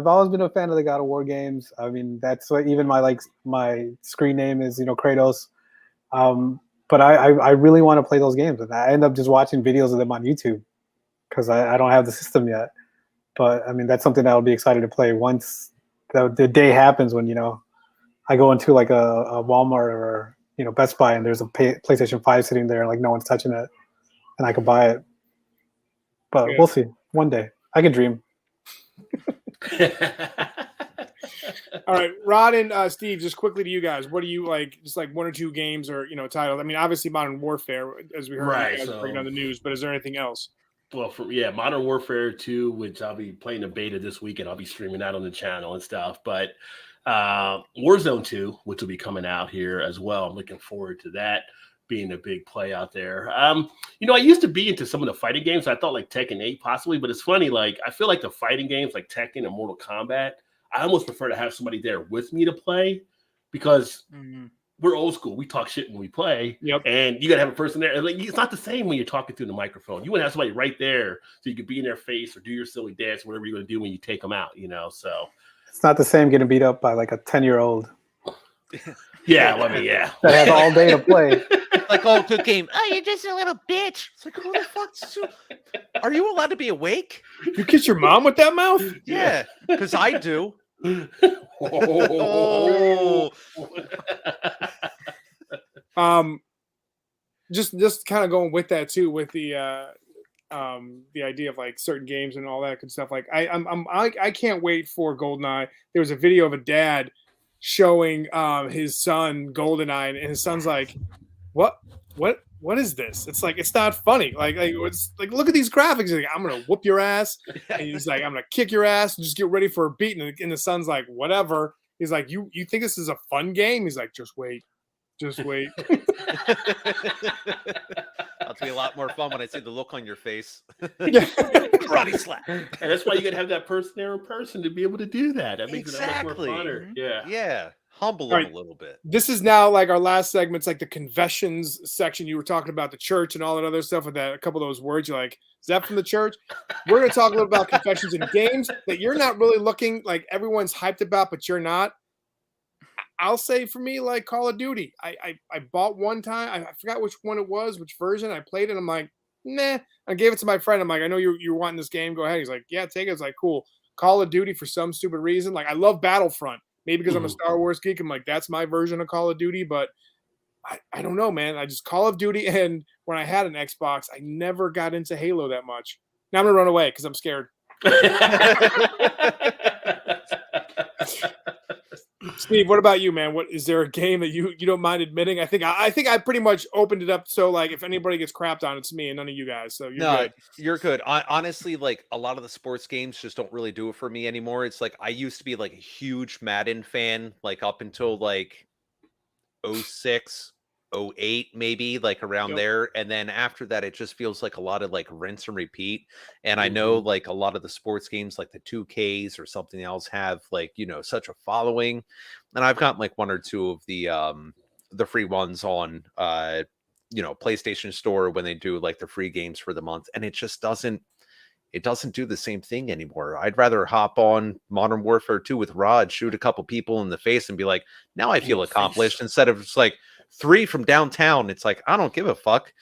always been a fan of the God of War games. I mean, that's what even my screen name is, Kratos. But I really want to play those games, and I end up just watching videos of them on YouTube because I don't have the system yet. But I mean, that's something that I'll be excited to play once the day happens when I go into like a Walmart or Best Buy and there's a PlayStation 5 sitting there and like no one's touching it, and I can buy it. But Yeah. we'll see. One day, I can dream. All right, Rod and Steve, just quickly to you guys. What do you like? Just like one or two games or titles. I mean, obviously Modern Warfare, as we heard Right, you guys so- breaking down the news. But is there anything else? Well, Modern Warfare 2, which I'll be playing the beta this weekend. I'll be streaming that on the channel and stuff. But Warzone 2, which will be coming out here as well. I'm looking forward to that being a big play out there. I used to be into some of the fighting games. I thought like Tekken 8 possibly, but it's funny. Like I feel like the fighting games like Tekken and Mortal Kombat, I almost prefer to have somebody there with me to play because Mhm. we're old school. We talk shit when we play. Yep. And you got to have a person there. And like, it's not the same when you're talking through the microphone. You want to have somebody right there so you can be in their face or do your silly dance, whatever you're going to do when you take them out, So, It's not the same getting beat up by like a 10-year-old yeah, I mean, yeah. that has all day to play. Like, oh, good game. Oh, you're just a little bitch. It's like, who the fuck's Are you allowed to be awake? You kiss your mom with that mouth? Yeah, because I do. Oh. Just kind of going with that too, with the idea of like certain games and all that good stuff. Like I can't wait for GoldenEye. There was a video of a dad showing his son GoldenEye, and his son's like, what is this? It's like, it's not funny. Like it's like, look at these graphics. He's like, I'm gonna whoop your ass, and he's like, I'm gonna kick your ass, and just get ready for a beat. And the son's like, whatever. He's like, you think this is a fun game? He's like, just wait. That'll be a lot more fun when I see the look on your face. Yeah. Karate slap. And that's why you got to have that person there in person to be able to do that. That makes it that much Exactly. more funner. Yeah. Yeah, humble All him right. a little bit. This is now like our last segment. It's like the confessions section. You were talking about the church and all that other stuff with that. A couple of those words. You're like, is that from the church? We're going to talk a little about confessions in games that you're not really looking like everyone's hyped about, but you're not. I'll say for me, like Call of Duty. I bought one time. I forgot which one it was, which version. I played it. I'm like, nah. I gave it to my friend. I'm like, I know you're wanting this game. Go ahead. He's like, yeah, take it. It's like, cool. Call of Duty for some stupid reason. Like, I love Battlefront. Maybe because I'm a Star Wars geek. I'm like, that's my version of Call of Duty. But I don't know, man. I just Call of Duty. And when I had an Xbox, I never got into Halo that much. Now I'm going to run away because I'm scared. Steve, what about you, man? What is there a game that you don't mind admitting? I think I pretty much opened it up so like if anybody gets crapped on, it's me and none of you guys. So you're good. You're good. Honestly, like a lot of the sports games just don't really do it for me anymore. It's like I used to be like a huge Madden fan, like up until like 06, 08 maybe, like around Yep. there, and then after that it just feels like a lot of like rinse and repeat. And I know like a lot of the sports games like the 2Ks or something else have like, you know, such a following, and I've got like one or two of the free ones on you know, PlayStation Store when they do like the free games for the month, and it doesn't do the same thing anymore. I'd rather hop on Modern Warfare 2 with Rod, shoot a couple people in the face, and be like, now I feel accomplished, instead of just like 3 from downtown. It's like, I don't give a fuck.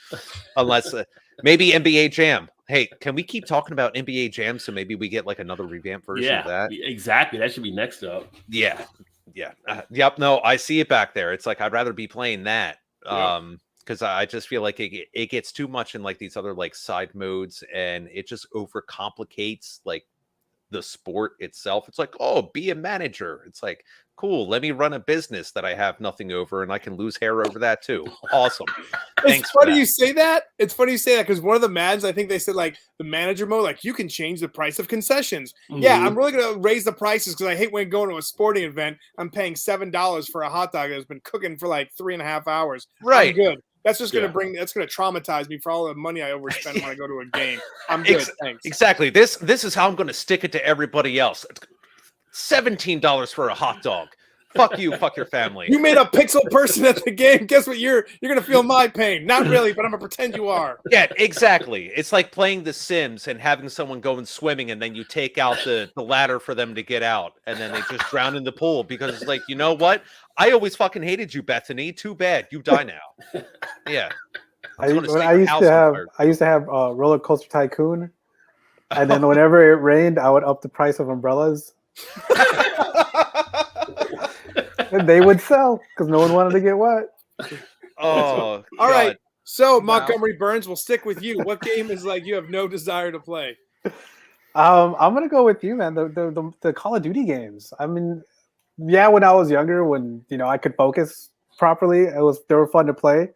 Unless maybe NBA Jam. Hey, can we keep talking about NBA Jam so maybe we get like another revamped version of that? Exactly. That should be next up. Yeah. Yep. No, I see it back there. It's like, I'd rather be playing that. Because I just feel like it gets too much in like these other like side modes, and it just overcomplicates like the sport itself. It's like, oh, be a manager. It's like, cool, let me run a business that I have nothing over, and I can lose hair over that too. Awesome. It's funny you say that. It's funny you say that because one of the Mads, I think they said like the manager mode, like you can change the price of concessions. Yeah, I'm really gonna raise the prices because I hate when going to a sporting event, I'm paying $7 for a hot dog that's been cooking for like 3.5 hours. Right. I'm good. That's just gonna that's gonna traumatize me for all the money I overspend when I go to a game. I'm good. Thanks. Exactly. This is how I'm gonna stick it to everybody else. $17 for a hot dog. Fuck you, fuck your family. You made a pixel person at the game. Guess what? You're gonna feel my pain. Not really, but I'm gonna pretend you are. Yeah, exactly. It's like playing The Sims and having someone go and swimming, and then you take out the ladder for them to get out, and then they just drown in the pool because it's like, you know what? I always fucking hated you, Bethany. Too bad. You die now. Yeah. I used to have Roller Coaster Tycoon, and then whenever it rained, I would up the price of umbrellas. And they would sell because no one wanted to get wet. Oh, all right. So Montgomery Burns, will stick with you. What game is like you have no desire to play? I'm gonna go with you, man. The Call of Duty games. I mean, yeah, when I was younger, when I could focus properly, they were fun to play.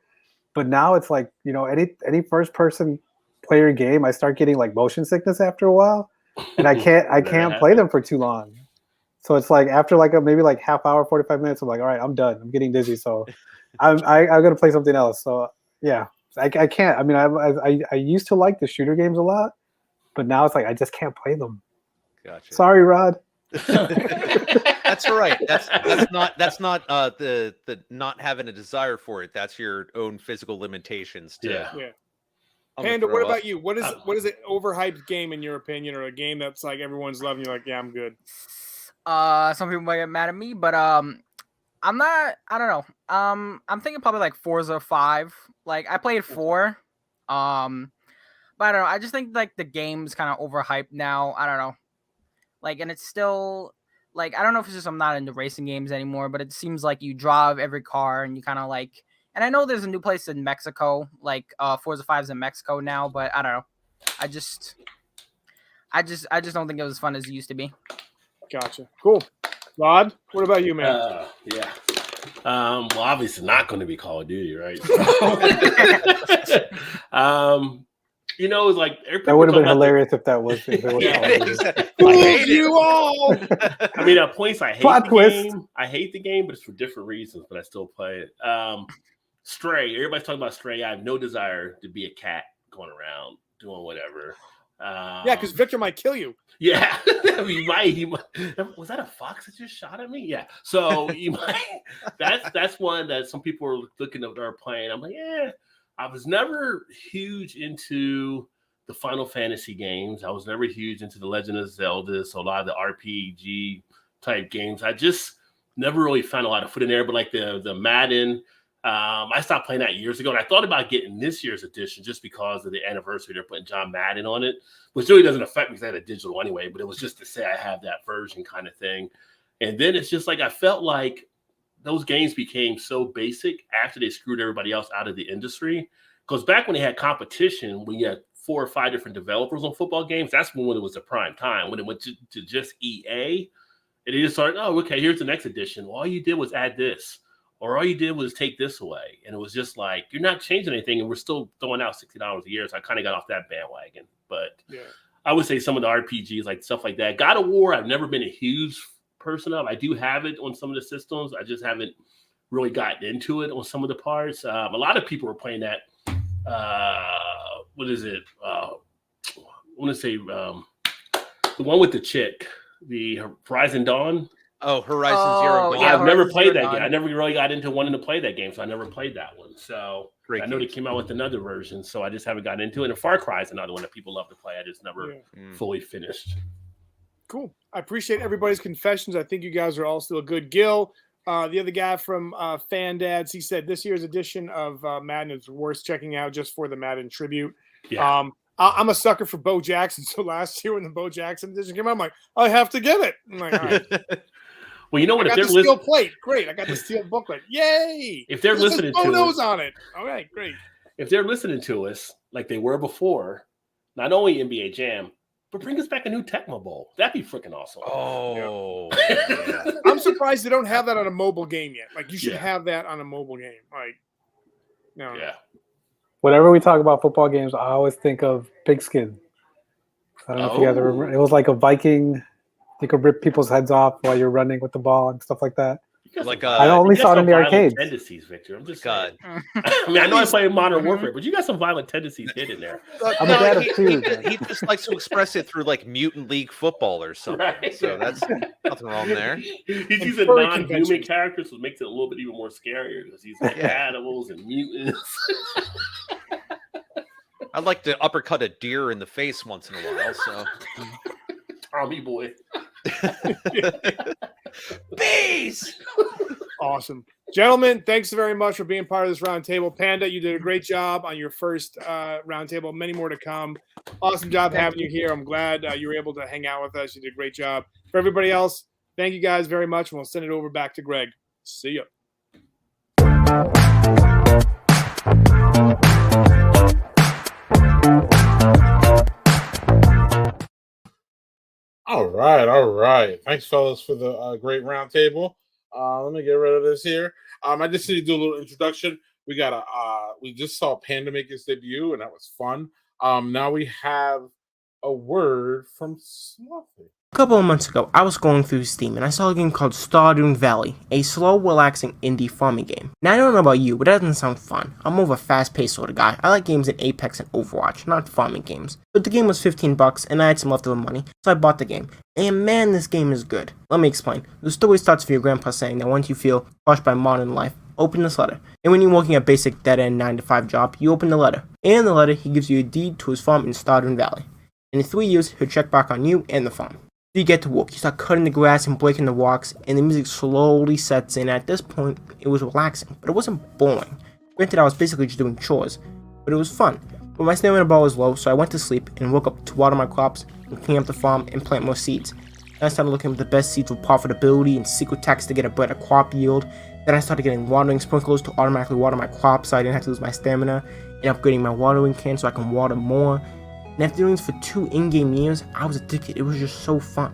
But now it's like, any first person player game, I start getting like motion sickness after a while, and I can't play them for too long. So it's like after like maybe like half hour, 45 minutes, I'm like, all right, I'm done. I'm getting dizzy. So I'm gonna play something else. So yeah, I can't. I mean, I used to like the shooter games a lot, but now it's like I just can't play them. Gotcha. Sorry, Rod. That's all right. That's not the not having a desire for it. That's your own physical limitations. Yeah. Panda, what about you? What is an overhyped game in your opinion, or a game that's like everyone's loving? You're like, yeah, I'm good. Some people might get mad at me, but I'm not. I don't know. I'm thinking probably like Forza 5. Like I played 4, but I don't know. I just think like the game's kind of overhyped now. I don't know. Like, and it's still like I don't know if it's just I'm not into racing games anymore, but it seems like you drive every car and you kind of like. And I know there's a new place in Mexico, like Forza 5's in Mexico now, but I don't know. I just don't think it was as fun as it used to be. Gotcha. Cool. Rod, what about you, man? Yeah. Well, obviously not going to be Call of Duty, right? It's like that would have been hilarious if that was. You all. I mean, at points I hate the game. I hate the game, but it's for different reasons. But I still play it. Stray. Everybody's talking about Stray. I have no desire to be a cat going around doing whatever. Yeah, because Victor might kill you. Yeah, he might. Was that a fox that just shot at me? Yeah. So you might. That's one that some people are looking at or playing. I'm like, yeah. I was never huge into the Final Fantasy games. I was never huge into the Legend of Zelda. So a lot of the RPG type games, I just never really found a lot of foot in there. But like the Madden. I stopped playing that years ago, and I thought about getting this year's edition just because of the anniversary. They're putting John Madden on it, which really doesn't affect me because I had a digital anyway, but it was just to say I have that version kind of thing. And then it's just like I felt like those games became so basic after they screwed everybody else out of the industry. Because back when they had competition, when you had 4 or 5 different developers on football games, that's when it was a prime time. When it went to just EA, and they just started, oh, okay, here's the next edition. Well, all you did was add this. Or all you did was take this away. And it was just like, you're not changing anything. And we're still throwing out $60 a year. So I kind of got off that bandwagon. But I would say some of the RPGs, like stuff like that. God of War, I've never been a huge person of. I do have it on some of the systems. I just haven't really gotten into it on some of the parts. A lot of people were playing that. What is it? I want to say the one with the chick, the Horizon Dawn. Oh, Horizon Zero Dawn. Yeah, I've never Horizon played Zero that Dawn. game. I never really got into wanting to play that game, so I never played that one. So Great I know they games. came out with another version, so I just haven't gotten into it. And Far Cry is another one that people love to play. I just never fully finished. Cool. I appreciate everybody's confessions. I think you guys are all still a good Gil. The other guy from Fan Dads, he said this year's edition of Madden is worth checking out just for the Madden tribute. Yeah. I'm a sucker for Bo Jackson. So last year when the Bo Jackson edition came out, I'm like, I have to get it. I'm like, all right. Well, you know what? I If got they're the steel listening, plate. Great. I got the steel booklet. Yay. if they're listening to photos it, on it. All right, great. if they're listening to us like they were before, not only NBA Jam, but bring us back a new Tecmo Bowl. That'd be freaking awesome. Oh, Yeah. I'm surprised they don't have that on a mobile game yet. Like you should Yeah. have that on a mobile game. Like, no. Yeah. Whenever we talk about football games, I always think of Pigskin. I don't know if you guys remember. It was like a Viking. You could rip people's heads off while you're running with the ball and stuff like that. Like, I only saw it in the arcades. Tendencies, Victor. I'm just God. saying. I mean, I know I play Modern Warfare, but you got some violent tendencies hidden there. I'm a dad of he, two. he just likes to express it through like mutant league football or something. Right. So that's nothing wrong there. He's using furry non-human conventions. characters, which makes it a little bit even more scarier because he's like animals and mutants. I'd like to uppercut a deer in the face once in a while. So Tommy boy. bees. Awesome. Gentlemen, thanks very much for being part of this roundtable. Panda, you did a great job on your first roundtable. Many more to come. Awesome job having you here. I'm glad you were able to hang out with us. You did a great job. For everybody else, thank you guys very much, and we'll send it over back to Greg. See ya. All right. Thanks, fellas, for the great roundtable. Let me get rid of this here. I just need to do a little introduction. We got we just saw Panda make his debut, and that was fun. Now we have a word from Sloppy. A couple of months ago, I was going through Steam and I saw a game called Stardew Valley, a slow, relaxing indie farming game. Now, I don't know about you, but that doesn't sound fun. I'm more of a fast-paced sort of guy. I like games in Apex and Overwatch, not farming games. But the game was $15 and I had some leftover money, so I bought the game. And man, this game is good. Let me explain. The story starts with your grandpa saying that once you feel crushed by modern life, open this letter. And when you're working a basic dead-end 9-to-5 job, you open the letter. And in the letter, he gives you a deed to his farm in Stardew Valley. And in 3 years, he'll check back on you and the farm. You get to work, you start cutting the grass and breaking the rocks, and the music slowly sets in. At this point, it was relaxing, but it wasn't boring. Granted, I was basically just doing chores, but it was fun. But my stamina bar was low, so I went to sleep and woke up to water my crops and clean up the farm and plant more seeds. Then I started looking at the best seeds with profitability and secret techs to get a better crop yield. Then I started getting watering sprinklers to automatically water my crops so I didn't have to lose my stamina, and upgrading my watering can so I can water more. And after doing this for 2 in-game years, I was addicted. It was just so fun.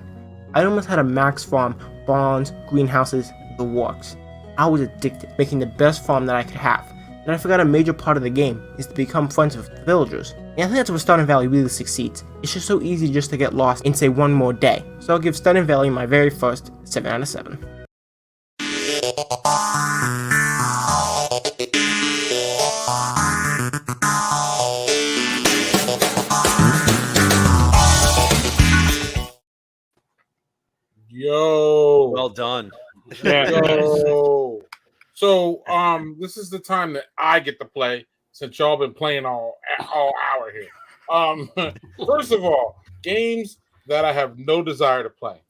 I almost had a max farm, barns, greenhouses, the works. I was addicted, making the best farm that I could have. And I forgot a major part of the game is to become friends with the villagers. And I think that's where Stardew Valley really succeeds. It's just so easy just to get lost and say one more day. So I'll give Stardew Valley my very first 7 out of 7. Yo. Well done. Yo. So this is the time that I get to play since y'all been playing all hour here. First of all, games that I have no desire to play.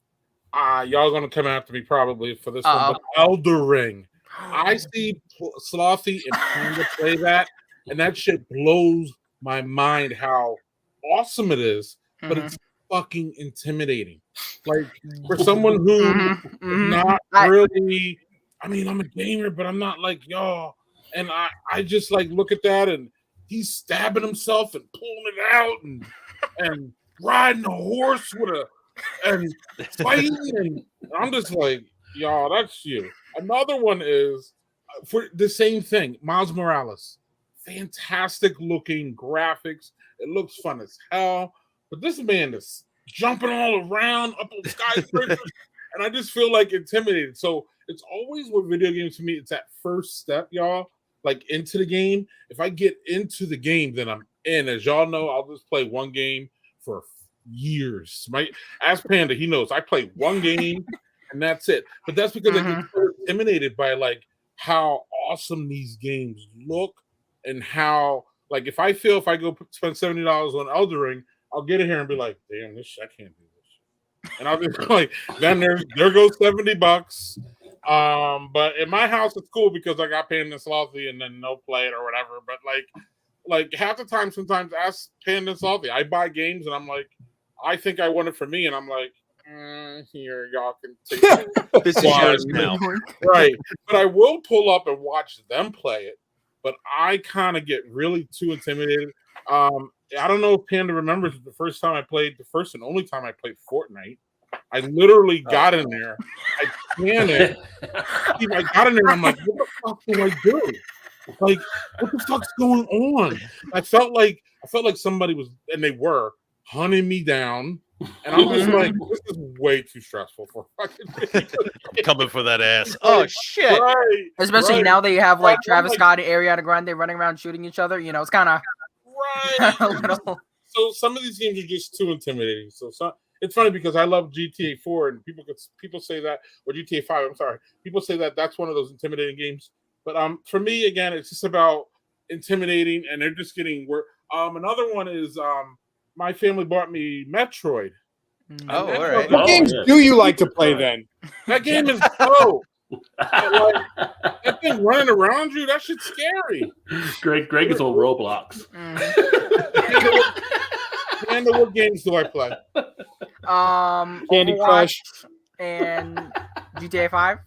Y'all gonna come after me probably for this one, but Elder Ring. I see Slothy and Panda play that, and that shit blows my mind how awesome it is, but it's fucking intimidating. Like for someone who not really, I mean, I'm a gamer, but I'm not like y'all. And I just like look at that, and he's stabbing himself and pulling it out, and riding a horse and fighting, and I'm just like, y'all, that's you. Another one is for the same thing, Miles Morales. Fantastic looking graphics. It looks fun as hell, but this man is jumping all around up on skyscrapers, and I just feel like intimidated. So It's always with video games for me. It's that first step, y'all. Like into the game. If I get into the game, then I'm in. As y'all know, I'll just play one game for years. Ask Panda, he knows. I play one game and that's it. But that's because I get so intimidated by like how awesome these games look and how like if I go spend $70 on Elden Ring, I'll get in here and be like, damn, this shit, I can't do this. And I'll be like, then there goes $70. But in my house it's cool because I got Panda and Slothy and then no play it or whatever. But like half the time, sometimes ask Panda and Slothy. I buy games and I'm like, I think I want it for me, and I'm like, here, y'all can take it. This is yours now. Right. But I will pull up and watch them play it. But I kind of get really too intimidated. I don't know if Panda remembers the first and only time I played Fortnite. I literally got in there. I planned it. I got in there. I'm like, what the fuck do I do? Like, what the fuck's going on? I felt like somebody was, and they were hunting me down. And I'm just like, this is way too stressful for fucking me. Coming for that ass. Oh shit! Right, Especially now that you have like Travis Scott and Ariana Grande running around shooting each other. You know, it's kind of a little. So some of these games are just too intimidating. So it's funny because I love GTA 4 and people say that, or GTA 5. I'm sorry, people say that that's one of those intimidating games. But for me, again, it's just about intimidating, and they're just getting worse. Another one is my family bought me Metroid. Oh, all right. What games do you like to play then? That game is dope. Like, that thing running around you, that shit's scary. Greg is on Roblox. And what games do I play? Candy Overwatch Crush and GTA 5.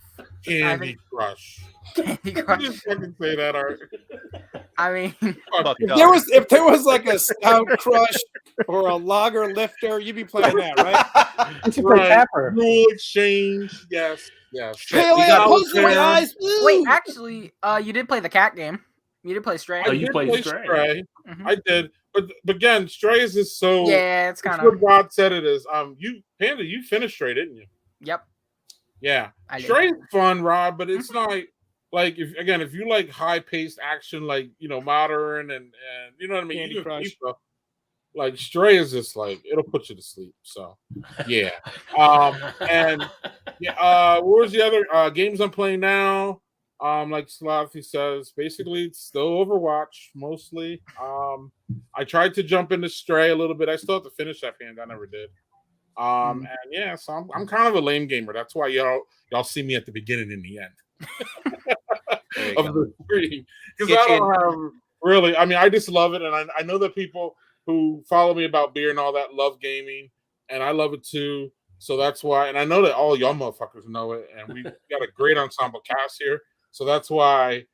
Candy Crush. Candy You Crush. just fucking say that, Art. I mean, if there was like a Stout Crush or a Lager Lifter, you'd be playing that, right? You should play Tapper. Rule exchange, yes. Pale Ale, close my eyes. wait, actually, you did play the cat game. You did play Stray. Oh, you did played play Stray. Mhm. I did, but again, Stray is just so. Yeah, it's kind what of. Rod said it is. Panda, you finished Stray, didn't you? Yep. Yeah, I did. Stray is fun, Rod, but it's not like if you like high paced action, like modern and you know what I mean. Candy Crush. FIFA, like Stray is just like it'll put you to sleep. So yeah, and yeah, what was the other games I'm playing now? Like Slothy says, basically it's still Overwatch mostly. I tried to jump into Stray a little bit. I still have to finish that hand. I never did. And yeah, so I'm kind of a lame gamer. That's why y'all see me at the beginning and the end of the stream, because I don't have really. I mean, I just love it, and I know that people who follow me about beer and all that love gaming, and I love it too. So that's why, and I know that all y'all motherfuckers know it, and we got a great ensemble cast here. So that's why,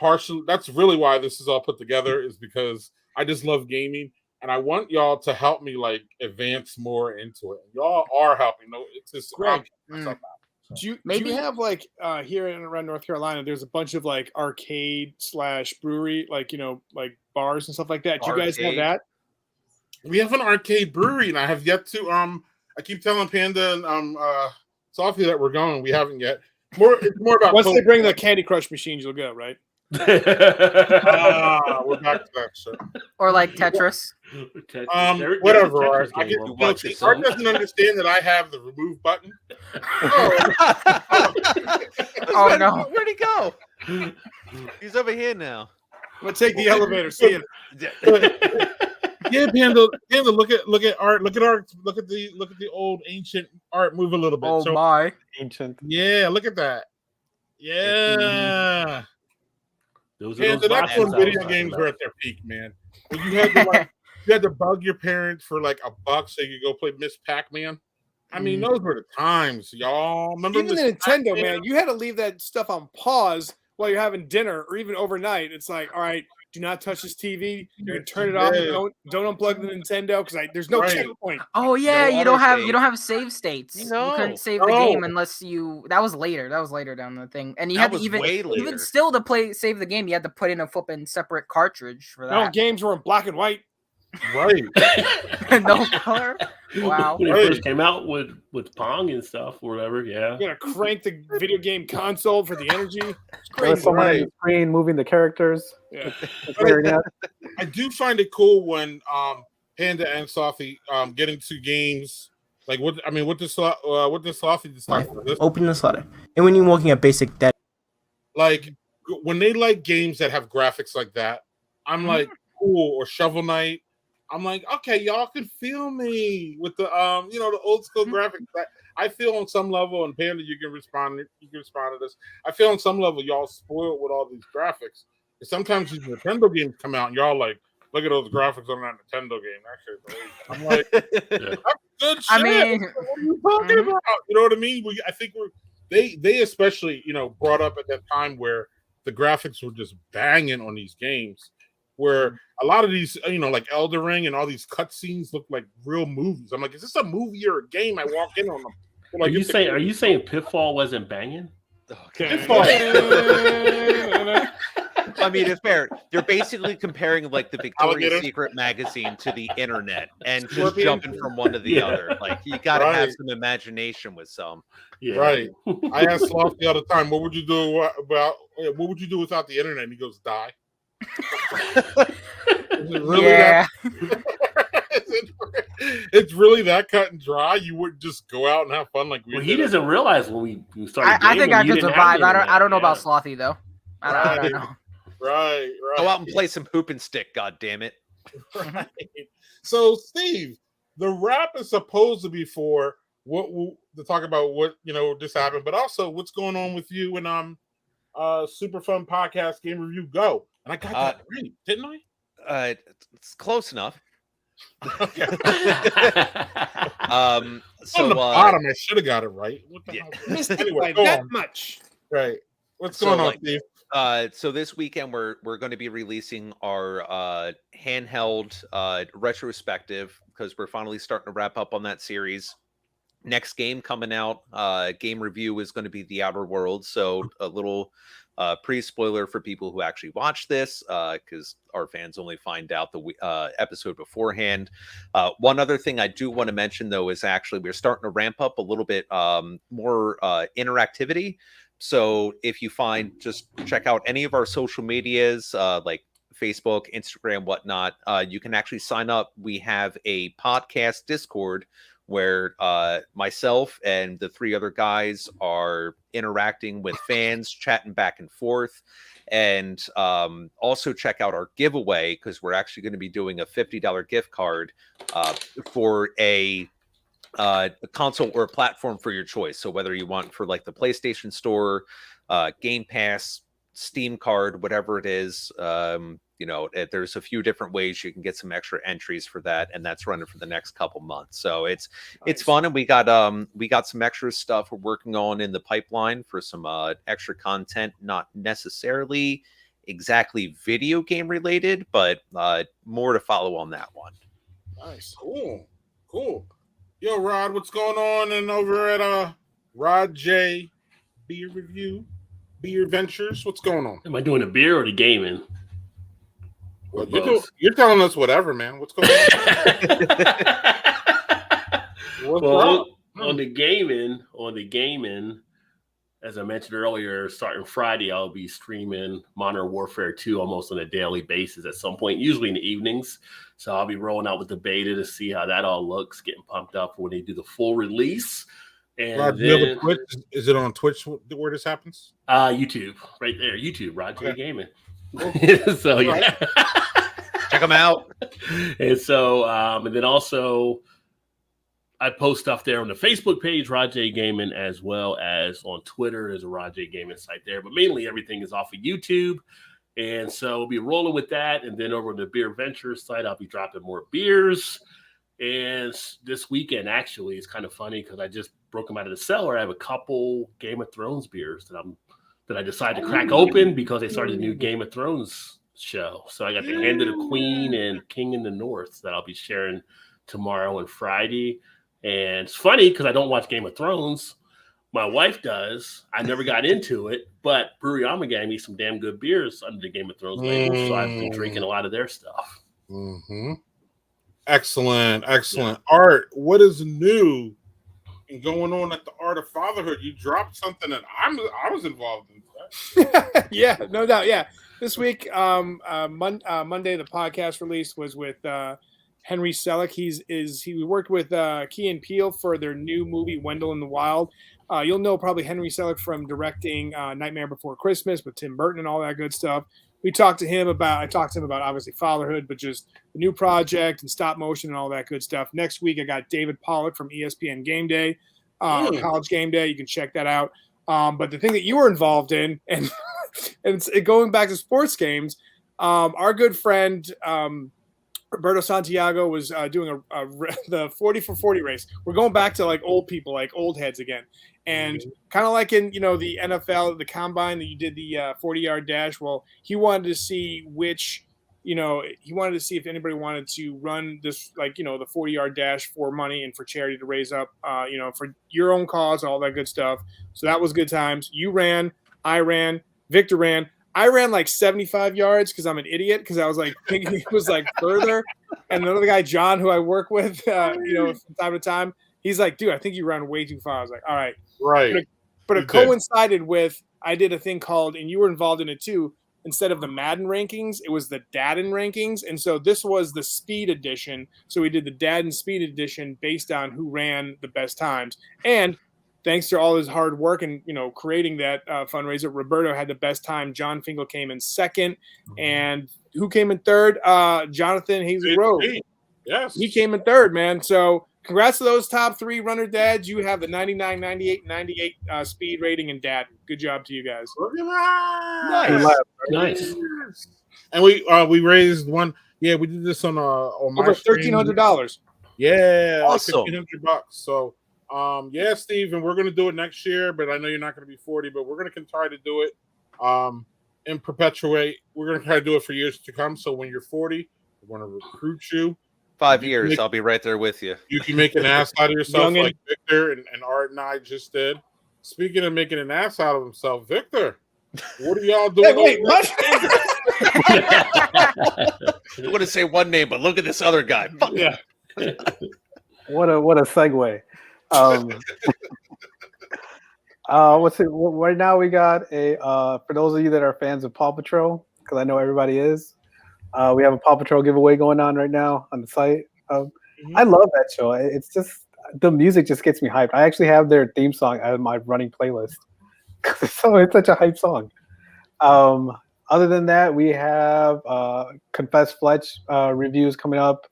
that's really why this is all put together, is because I just love gaming, and I want y'all to help me like advance more into it. Y'all are helping. No, it's just Greg, myself out. do you have like here in around North Carolina? There's a bunch of like arcade / brewery, like like bars and stuff like that. Do you guys have that? We have an arcade brewery, and I have yet to. I keep telling Panda and Sophie that we're going. We haven't yet. It's more about once they bring the Candy Crush machines, you'll go, right? We're back to that shit. Or like Tetris. Whatever. Art. Art doesn't understand that I have the remove button. Oh no! Where'd he go? He's over here now. Let's take the elevator. See ya. Yeah, Panda. Look at Art. Look at Art. Look at the old ancient Art. Move a little bit. Oh my! Ancient. Yeah, look at that. Yeah. Panda, that's when video games were at their peak, man. When you had to bug your parents for like $1 so you could go play Miss Pac-Man. I mean, those were the times, y'all. Remember even the Nintendo, man. You had to leave that stuff on pause while you're having dinner, or even overnight. It's like, all right, do not touch this TV. You're gonna turn it off. Don't unplug the Nintendo because there's no checkpoint. Oh yeah, No you don't auto have save states. No. You couldn't save the game unless you. That was later. That was later down the thing, and you had to even still to save the game, you had to put in a flipping separate cartridge for that. No, games were in black and white. Right. No color. Wow. When it Right. first came out with Pong and stuff or whatever, yeah. You gotta crank the video game console for the energy. It's There was crazy. someone in Right. the screen moving the characters. Yeah. It's marionette. I do find it cool when Panda and Softy get into games like what did Softy just talk about this? Open this letter. And when you're looking at basic dead, Like when they like games that have graphics like that, I'm like cool, or Shovel Knight. I'm like, okay, y'all can feel me with the the old school graphics. I feel on some level, and Panda, you can respond to this. I feel on some level y'all spoiled with all these graphics. And sometimes these Nintendo games come out and y'all like, look at those graphics on that Nintendo game. That shit's amazing. I'm like, that's good shit. I mean, What are you talking about? You know what I mean? I think they especially brought up at that time where the graphics were just banging on these games, where a lot of these like Elder Ring and all these cutscenes look like real movies. I'm like, is this a movie or a game? I walk in on them. Like, Are you saying Pitfall wasn't banging? Pitfall. I mean, it's fair. You're basically comparing like the Victoria's Alligator. Secret magazine to the internet and just Scorpion. jumping from one to the other. Like, you got to have some imagination with some. Yeah. Right. I asked Lofty all the time, what would you do without the internet? And he goes, die. Is it really yeah. it's really that cut and dry? You wouldn't just go out and have fun like we Well, did? he doesn't realize when we started. I think gaming, I you could didn't have survive. the I don't know about internet. Slothy though. I don't know. Right. Go out and play some hoop and stick, God damn it. Right. So, Steve, the wrap is supposed to be for to talk about what just happened, but also what's going on with you and Super Fun Podcast Game Review Go. And I got that right, didn't I? It's close enough. Okay. So On the bottom, I should have got it right. What the yeah. hell? Missed it Anyway, by go that on. much. Right. What's So, going on, like, Steve? So this weekend we're going to be releasing our handheld retrospective, because we're finally starting to wrap up on that series. Next game coming out, game review, is going to be The Outer Worlds. So a little pre-spoiler for people who actually watch this, because our fans only find out the episode beforehand. One other thing I do want to mention, though, is actually we're starting to ramp up a little bit more interactivity. So if you just check out any of our social medias, like Facebook, Instagram, whatnot, you can actually sign up. We have a podcast Discord where myself and the 3 other guys are interacting with fans, chatting back and forth. And also check out our giveaway, because we're actually going to be doing a $50 gift card for a console or a platform for your choice. So whether you want for like the PlayStation Store, Game Pass, Steam card, whatever it is, there's a few different ways you can get some extra entries for that, and that's running for the next couple months. So it's fun, and we got some extra stuff we're working on in the pipeline for some extra content, not necessarily exactly video game related, but more to follow on that one. Nice. Cool. Yo, Rod, what's going on? And over at Rod J Beer Review, Beer Ventures, what's going on? Am I doing the beer or the gaming? Well, you're telling us whatever, man. What's going on? Well, on the gaming, as I mentioned earlier, starting Friday, I'll be streaming Modern Warfare 2 almost on a daily basis at some point, usually in the evenings. So I'll be rolling out with the beta to see how that all looks, getting pumped up for when they do the full release. And Rod, do you have a Twitch? Is it on Twitch where this happens? YouTube, right there, YouTube, Rod J Gaming. So yeah, check them out. And so, and then also, I post stuff there on the Facebook page, Rod J Gaming, as well as on Twitter. There's a Rod J Gaming site there, but mainly everything is off of YouTube. And so we'll be rolling with that. And then over on the Beer Ventures site, I'll be dropping more beers. And this weekend, actually, it's kind of funny because I just broke them out of the cellar. I have a couple Game of Thrones beers that I decided to crack open because they started a new Game of Thrones show. So I got the Hand of the Queen and King in the North that I'll be sharing tomorrow and Friday. And it's funny because I don't watch Game of Thrones. My wife does. I never got into it, but Brewery Alma gave me some damn good beers under the Game of Thrones label, so I've been drinking a lot of their stuff. Mm-hmm. Excellent. Art, what is new and going on at the Art of Fatherhood? You dropped something that I was involved in. Yeah, no doubt. Yeah, this week, Monday, the podcast release was with Henry Selick. He worked with Key and Peele for their new movie Wendell in the Wild. You'll know probably Henry Selick from directing Nightmare Before Christmas with Tim Burton and all that good stuff. I talked to him about obviously fatherhood, but just the new project and stop motion and all that good stuff. Next week, I got David Pollock from ESPN Game Day, College Game Day. You can check that out. But the thing that you were involved in, and it's going back to sports games, our good friend Roberto Santiago was doing the 40 for 40 race. We're going back to like old people, like old heads again. And kind of like in, the NFL, the combine that you did the 40-yard dash. Well, he wanted to see if anybody wanted to run this, the 40-yard dash for money and for charity to raise up, for your own cause, all that good stuff. So that was good times. You ran, I ran, Victor ran. I ran like 75 yards because I'm an idiot, because I was like thinking it was like further. And another guy, John, who I work with, from time to time, he's like, dude, I think you ran way too far. I was like, all right. Right. But it coincided with, I did a thing called, and you were involved in it too, instead of the Madden rankings, it was the Dadden rankings. And so this was the speed edition. So we did the Dadden speed edition based on who ran the best times. And thanks to all his hard work and, creating that fundraiser, Roberto had the best time. John Finkel came in second. And who came in third? Jonathan Hazy Grove. Yes. He came in third, man. So congrats to those top three runner dads. You have the 99, 98, 98 speed rating and dad. Good job to you guys. Nice. And we raised one. Yeah, we did this on my over $1,300. Yeah, awesome. Like $1,500. So yeah, Steve, and we're gonna do it next year, but I know you're not gonna be 40, but we're gonna try to do it and perpetuate. We're gonna try to do it for years to come. So when you're 40, we're gonna recruit you. 5 years, I'll be right there with you. You can make an ass out of yourself like Victor and Art and I just did. Speaking of making an ass out of himself, Victor, what are y'all doing? Wait, what? I want to say one name, but look at this other guy. Fuck yeah. What a segue. Right now we got for those of you that are fans of Paw Patrol, because I know everybody is, we have a Paw Patrol giveaway going on right now on the site. I love that show. It's just, the music just gets me hyped. I actually have their theme song as my running playlist. So it's such a hype song. Other than that, we have Confess Fletch reviews coming up.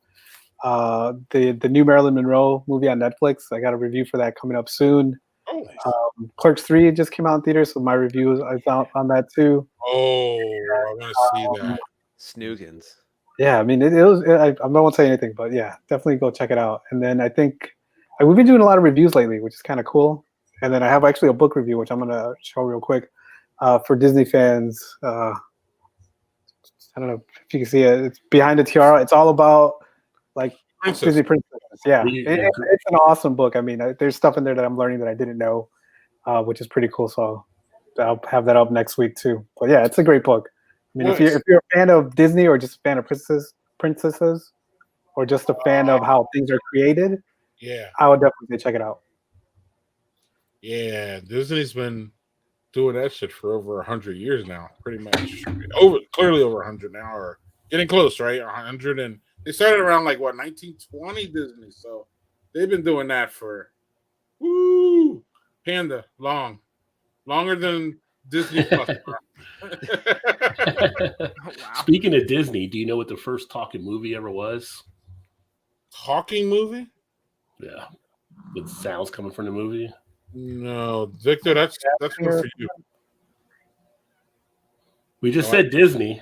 The new Marilyn Monroe movie on Netflix. I got a review for that coming up soon. Oh, nice. Clerks 3 just came out in theaters, so my review is out on that too. Oh, I want to see that. Snoogans. Yeah, I mean, it was. I won't say anything, but yeah, definitely go check it out. And then I think we've been doing a lot of reviews lately, which is kind of cool. And then I have actually a book review, which I'm gonna show real quick for Disney fans. I don't know if you can see it. It's Behind the Tiara. It's all about like Disney princesses. Yeah, it's an awesome book. I mean, there's stuff in there that I'm learning that I didn't know, which is pretty cool. So I'll have that up next week too. But yeah, it's a great book. I mean, if you're a fan of Disney or just a fan of princesses, or just a fan of how things are created, yeah, I would definitely say check it out. Yeah, Disney's been doing that shit for over 100 years now, pretty much. Clearly over 100 now, or getting close, right? 100, and they started around like 1920 Disney, so they've been doing that for Panda longer than Disney Plus. Speaking of Disney, do you know what the first talking movie ever was? Talking movie? Yeah, with sounds coming from the movie. No, Victor, that's one for you. We just said Disney.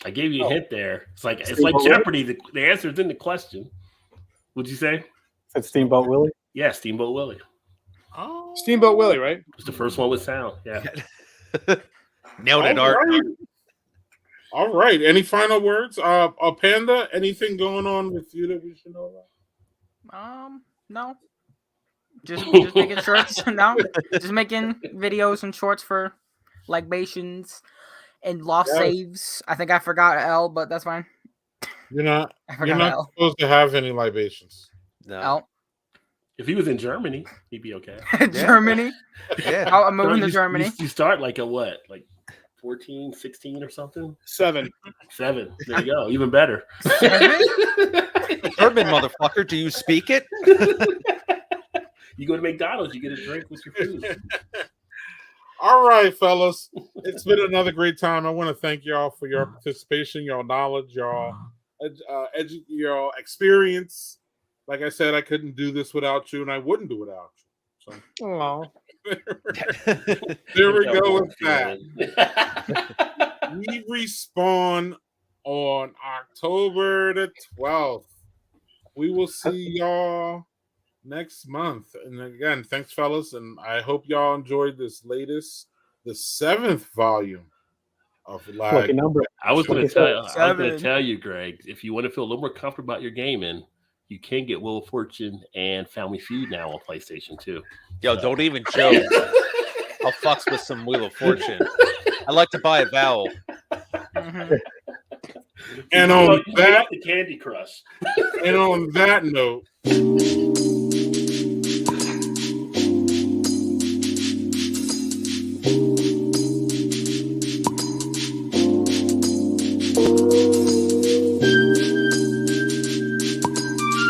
I gave you a hint there. It's like Jeopardy. The answer is in the question. What'd you say? Said Steamboat Willie. Yeah, Steamboat Willie. Oh, Steamboat Willie, right? It was the first one with sound. Yeah. Nailed it, Art. All right. Any final words? Panda, anything going on with you that we should know about? No. Just making shorts. No, just making videos and shorts for Libations and lost saves. I think I forgot L, but that's fine. You're not. I You're forgot not Al. supposed to have any libations. No. Al. If he was in Germany, he'd be okay. Germany. Yeah. I'm moving to Germany. You start like a what? Like 14, 16 or something? 7. 7. There you go. Even better. 7? German motherfucker, do you speak it? You go to McDonald's, you get a drink with your food. All right, fellas. It's been another great time. I want to thank y'all for your participation, your knowledge, your experience. Like I said, I couldn't do this without you, and I wouldn't do it without you. So Aw. there we go with that. We respawn on October the 12th. We will see y'all next month. And again, thanks, fellas. And I hope y'all enjoyed this latest, the 7th volume of Lag. Lucky number. I was going to Seven. tell you, Greg, if you want to feel a little more comfortable about your gaming, you can get Wheel of Fortune and Family Feud now on PlayStation 2. Yo, don't even joke. I'll fucks with some Wheel of Fortune. I like to buy a vowel. And on You that, like the Candy Crush. and on that note,